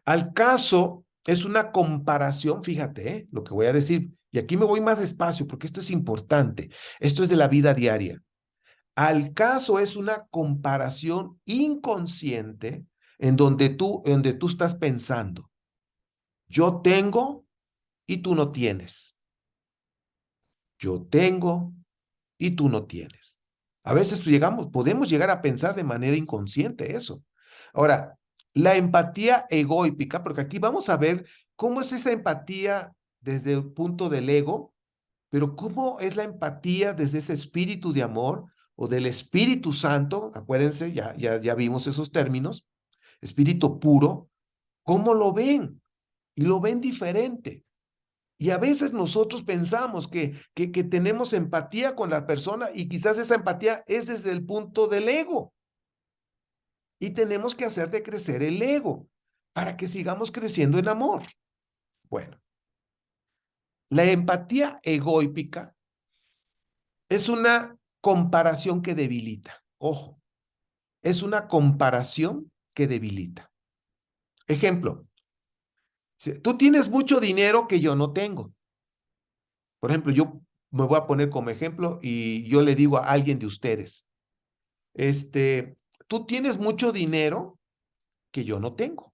Al caso, es una comparación, fíjate, lo que voy a decir, y aquí me voy más despacio porque esto es importante, esto es de la vida diaria. Al caso es una comparación inconsciente en donde tú estás pensando, yo tengo y tú no tienes. Yo tengo y tú no tienes. A veces podemos llegar a pensar de manera inconsciente eso. Ahora, la empatía egoípica, porque aquí vamos a ver cómo es esa empatía desde el punto del ego, pero cómo es la empatía desde ese espíritu de amor o del Espíritu Santo, acuérdense, ya vimos esos términos, espíritu puro, cómo lo ven y lo ven diferente. Y a veces nosotros pensamos que tenemos empatía con la persona y quizás esa empatía es desde el punto del ego. Y tenemos que hacer de crecer el ego para que sigamos creciendo en amor. Bueno, la empatía egoípica es una comparación que debilita. Ojo, es una comparación que debilita. Ejemplo, si tú tienes mucho dinero que yo no tengo. Por ejemplo, yo me voy a poner como ejemplo y yo le digo a alguien de ustedes, tú tienes mucho dinero que yo no tengo.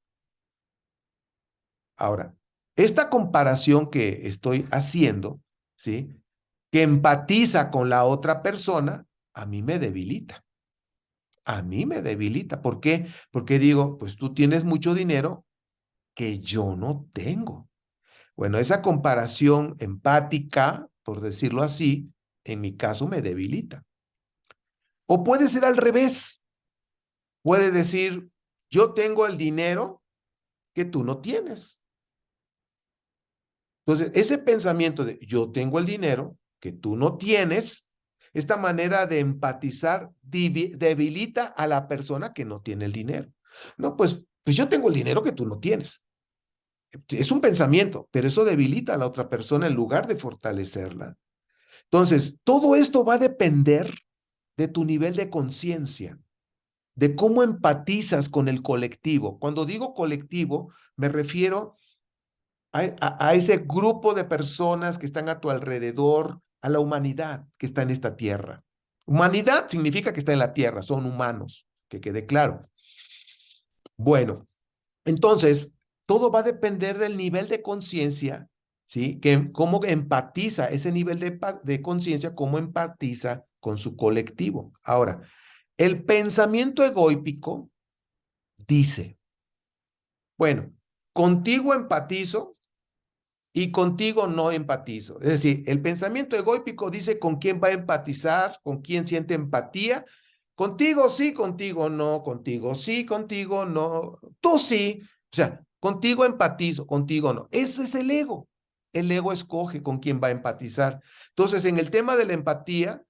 Ahora, esta comparación que estoy haciendo, ¿sí? Que empatiza con la otra persona, a mí me debilita. A mí me debilita. ¿Por qué? Porque digo, pues tú tienes mucho dinero que yo no tengo. Bueno, esa comparación empática, por decirlo así, en mi caso me debilita. O puede ser al revés. Puede decir, yo tengo el dinero que tú no tienes. Entonces, ese pensamiento de yo tengo el dinero que tú no tienes, esta manera de empatizar debilita a la persona que no tiene el dinero. No, pues yo tengo el dinero que tú no tienes. Es un pensamiento, pero eso debilita a la otra persona en lugar de fortalecerla. Entonces, todo esto va a depender de tu nivel de conciencia, de cómo empatizas con el colectivo. Cuando digo colectivo, me refiero a ese grupo de personas que están a tu alrededor, a la humanidad que está en esta tierra. Humanidad significa que está en la tierra, son humanos, que quede claro. Bueno, entonces, todo va a depender del nivel de conciencia, ¿sí? Que cómo empatiza ese nivel de conciencia, cómo empatiza con su colectivo. Ahora, el pensamiento egoípico dice, bueno, contigo empatizo y contigo no empatizo. Es decir, el pensamiento egoípico dice con quién va a empatizar, con quién siente empatía. Contigo sí, contigo no, contigo sí, contigo no, tú sí. O sea, contigo empatizo, contigo no. Eso es el ego. El ego escoge con quién va a empatizar. Entonces, en el tema de la empatía,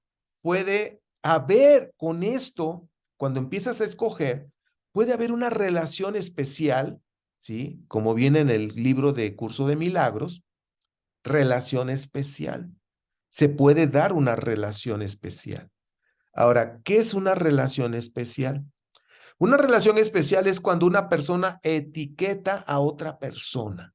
puede haber con esto, cuando empiezas a escoger, puede haber una relación especial, ¿sí? Como viene en el libro de Curso de Milagros, relación especial. Se puede dar una relación especial. Ahora, ¿qué es una relación especial? Una relación especial es cuando una persona etiqueta a otra persona.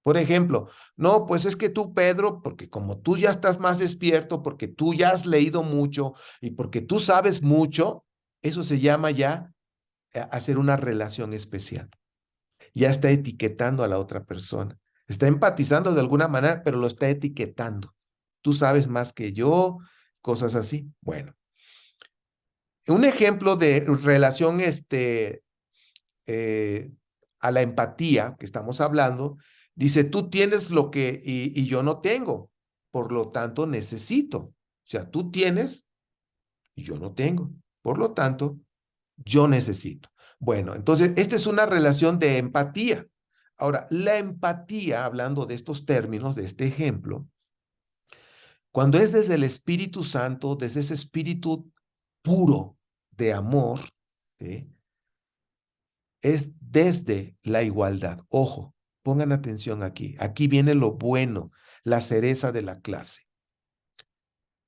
Por ejemplo, no, pues es que tú, Pedro, porque como tú ya estás más despierto, porque tú ya has leído mucho y porque tú sabes mucho, eso se llama ya hacer una relación especial. Ya está etiquetando a la otra persona. Está empatizando de alguna manera, pero lo está etiquetando. Tú sabes más que yo, cosas así. Bueno, Un ejemplo de relación eh, a la empatía que estamos hablando, dice, tú tienes lo que y yo no tengo, por lo tanto necesito. O sea, tú tienes y yo no tengo, por lo tanto yo necesito. Bueno, entonces, esta es una relación de empatía. Ahora, la empatía, hablando de estos términos, de este ejemplo, cuando es desde el Espíritu Santo, desde ese espíritu puro de amor, ¿sí? Es desde la igualdad. Ojo, pongan atención aquí. Aquí viene lo bueno, la cereza de la clase.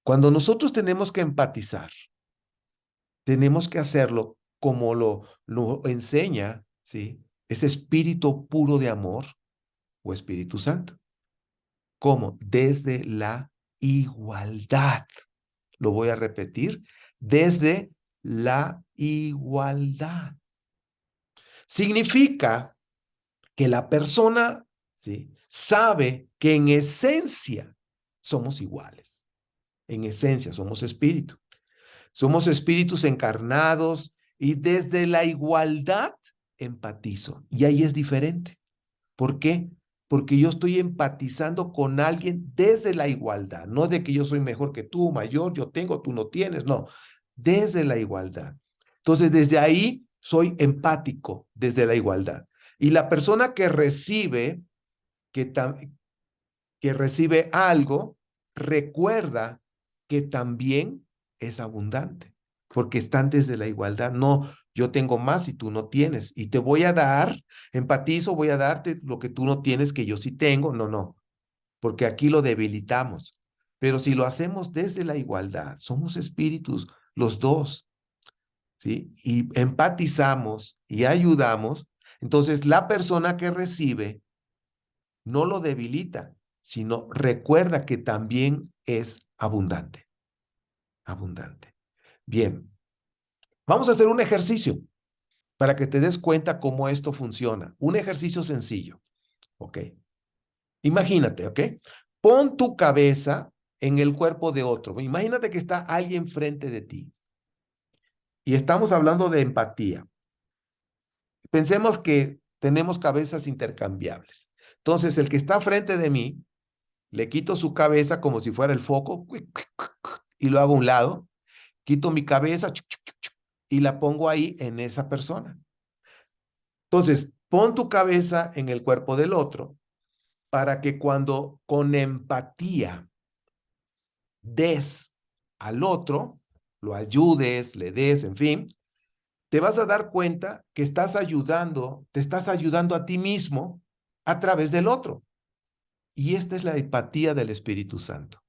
Cuando nosotros tenemos que empatizar, tenemos que hacerlo como lo enseña, ¿sí? Ese espíritu puro de amor o Espíritu Santo. ¿Cómo? Desde la igualdad. Lo voy a repetir. Desde la igualdad. Significa que la persona, ¿sí? Sabe que en esencia somos iguales. En esencia somos espíritu. Somos espíritus encarnados y desde la igualdad empatizo. Y ahí es diferente. ¿Por qué? Porque yo estoy empatizando con alguien desde la igualdad, no de que yo soy mejor que tú, mayor, yo tengo, tú no tienes, no, desde la igualdad. Entonces, desde ahí soy empático, desde la igualdad. Y la persona que recibe, que, que recibe algo, recuerda que también es abundante, porque están desde la igualdad. No, yo tengo más y tú no tienes, y te voy a dar, empatizo, voy a darte lo que tú no tienes que yo sí tengo. No, no, porque aquí lo debilitamos. Pero si lo hacemos desde la igualdad, somos espíritus, los dos, ¿sí? Y empatizamos y ayudamos, entonces la persona que recibe no lo debilita, sino recuerda que también es abundante, abundante. Bien, vamos a hacer un ejercicio para que te des cuenta cómo esto funciona. Un ejercicio sencillo, ¿ok? Imagínate, ¿ok? Pon tu cabeza en el cuerpo de otro. Imagínate que está alguien frente de ti y estamos hablando de empatía. Pensemos que tenemos cabezas intercambiables. Entonces, el que está frente de mí, le quito su cabeza como si fuera el foco y lo hago a un lado. Quito mi cabeza y la pongo ahí en esa persona. Entonces, pon tu cabeza en el cuerpo del otro para que cuando con empatía des al otro, lo ayudes, le des, en fin, te vas a dar cuenta que estás ayudando, te estás ayudando a ti mismo a través del otro. Y esta es la empatía del Espíritu Santo.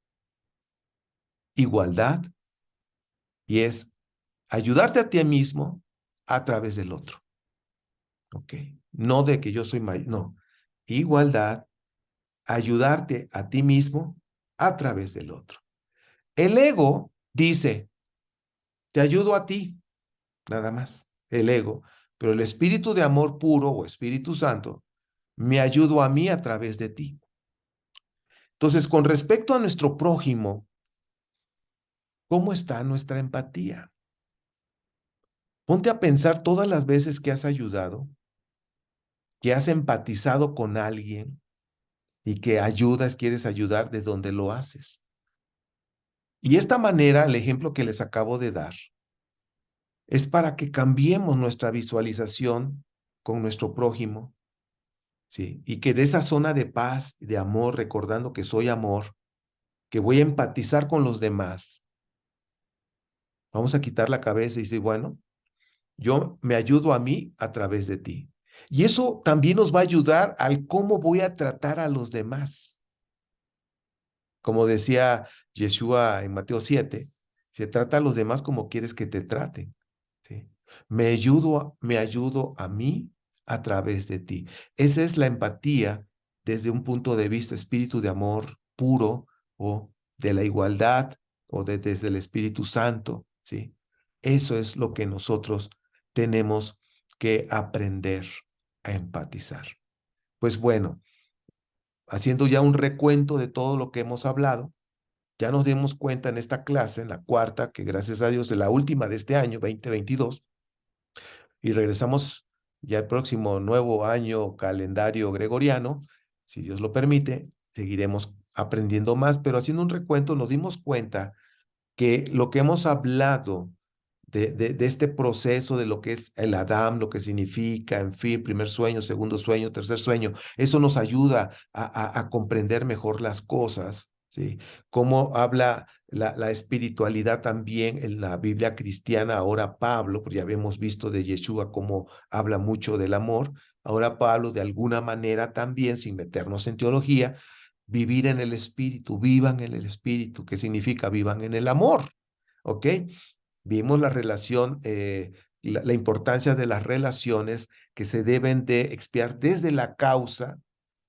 Igualdad, y es ayudarte a ti mismo a través del otro. ¿Ok? No de que yo soy mayor, no. Igualdad, ayudarte a ti mismo a través del otro. El ego dice, te ayudo a ti, nada más, el ego, pero el espíritu de amor puro o Espíritu Santo me ayudo a mí a través de ti. Entonces, con respecto a nuestro prójimo, ¿cómo está nuestra empatía? Ponte a pensar todas las veces que has ayudado, que has empatizado con alguien y que ayudas, quieres ayudar de donde lo haces. Y esta manera, el ejemplo que les acabo de dar, es para que cambiemos nuestra visualización con nuestro prójimo, ¿sí? Y que de esa zona de paz, de amor, recordando que soy amor, que voy a empatizar con los demás, vamos a quitar la cabeza y decir, bueno, yo me ayudo a mí a través de ti. Y eso también nos va a ayudar al cómo voy a tratar a los demás. Como decía Yeshua en Mateo 7, se trata a los demás como quieres que te traten. ¿Sí? Me ayudo a mí a través de ti. Esa es la empatía desde un punto de vista espíritu de amor puro o de la igualdad o desde el Espíritu Santo. ¿Sí? Eso es lo que nosotros tenemos que aprender a empatizar. Pues bueno, haciendo ya un recuento de todo lo que hemos hablado, ya nos dimos cuenta en esta clase, en la cuarta, que gracias a Dios es la última de este año, 2022, y regresamos ya el próximo nuevo año calendario gregoriano, si Dios lo permite, seguiremos aprendiendo más, pero haciendo un recuento nos dimos cuenta que lo que hemos hablado de este proceso, de lo que es el Adam, lo que significa, en fin, primer sueño, segundo sueño, tercer sueño, eso nos ayuda a comprender mejor las cosas, ¿sí? Cómo habla la espiritualidad también en la Biblia cristiana, ahora Pablo, porque ya habíamos visto de Yeshua cómo habla mucho del amor, ahora Pablo de alguna manera también, sin meternos en teología, vivir en el espíritu, vivan en el espíritu, ¿qué significa? Vivan en el amor, ¿ok? Vimos la relación, la importancia de las relaciones que se deben de expiar desde la causa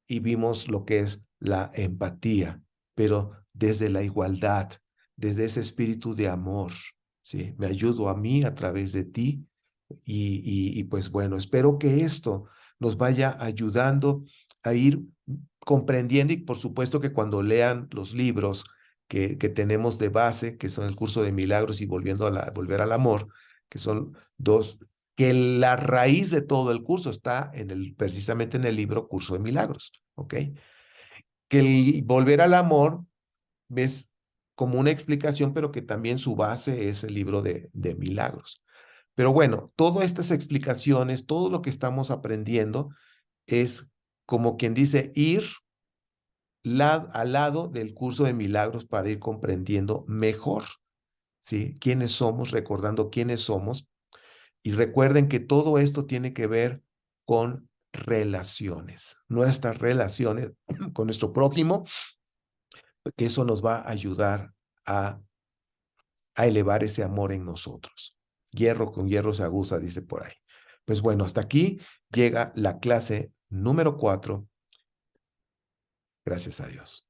y vimos lo que es la empatía, pero desde la igualdad, desde ese espíritu de amor, ¿sí? Me ayudo a mí a través de ti y pues bueno, espero que esto nos vaya ayudando a ir comprendiendo y por supuesto que cuando lean los libros que tenemos de base, que son el curso de milagros y volver al amor, que son dos, que la raíz de todo el curso está precisamente en el libro Curso de Milagros, ¿ok? Que el volver al amor es como una explicación, pero que también su base es el libro de milagros. Pero bueno, todas estas explicaciones, todo lo que estamos aprendiendo es como quien dice ir al lado del curso de milagros para ir comprendiendo mejor, ¿sí? Quiénes somos, recordando quiénes somos. Y recuerden que todo esto tiene que ver con relaciones, nuestras relaciones con nuestro prójimo, que eso nos va a ayudar a, a elevar ese amor en nosotros. Hierro con hierro se aguza, dice por ahí. Pues bueno, hasta aquí llega la clase número 4. Gracias a Dios.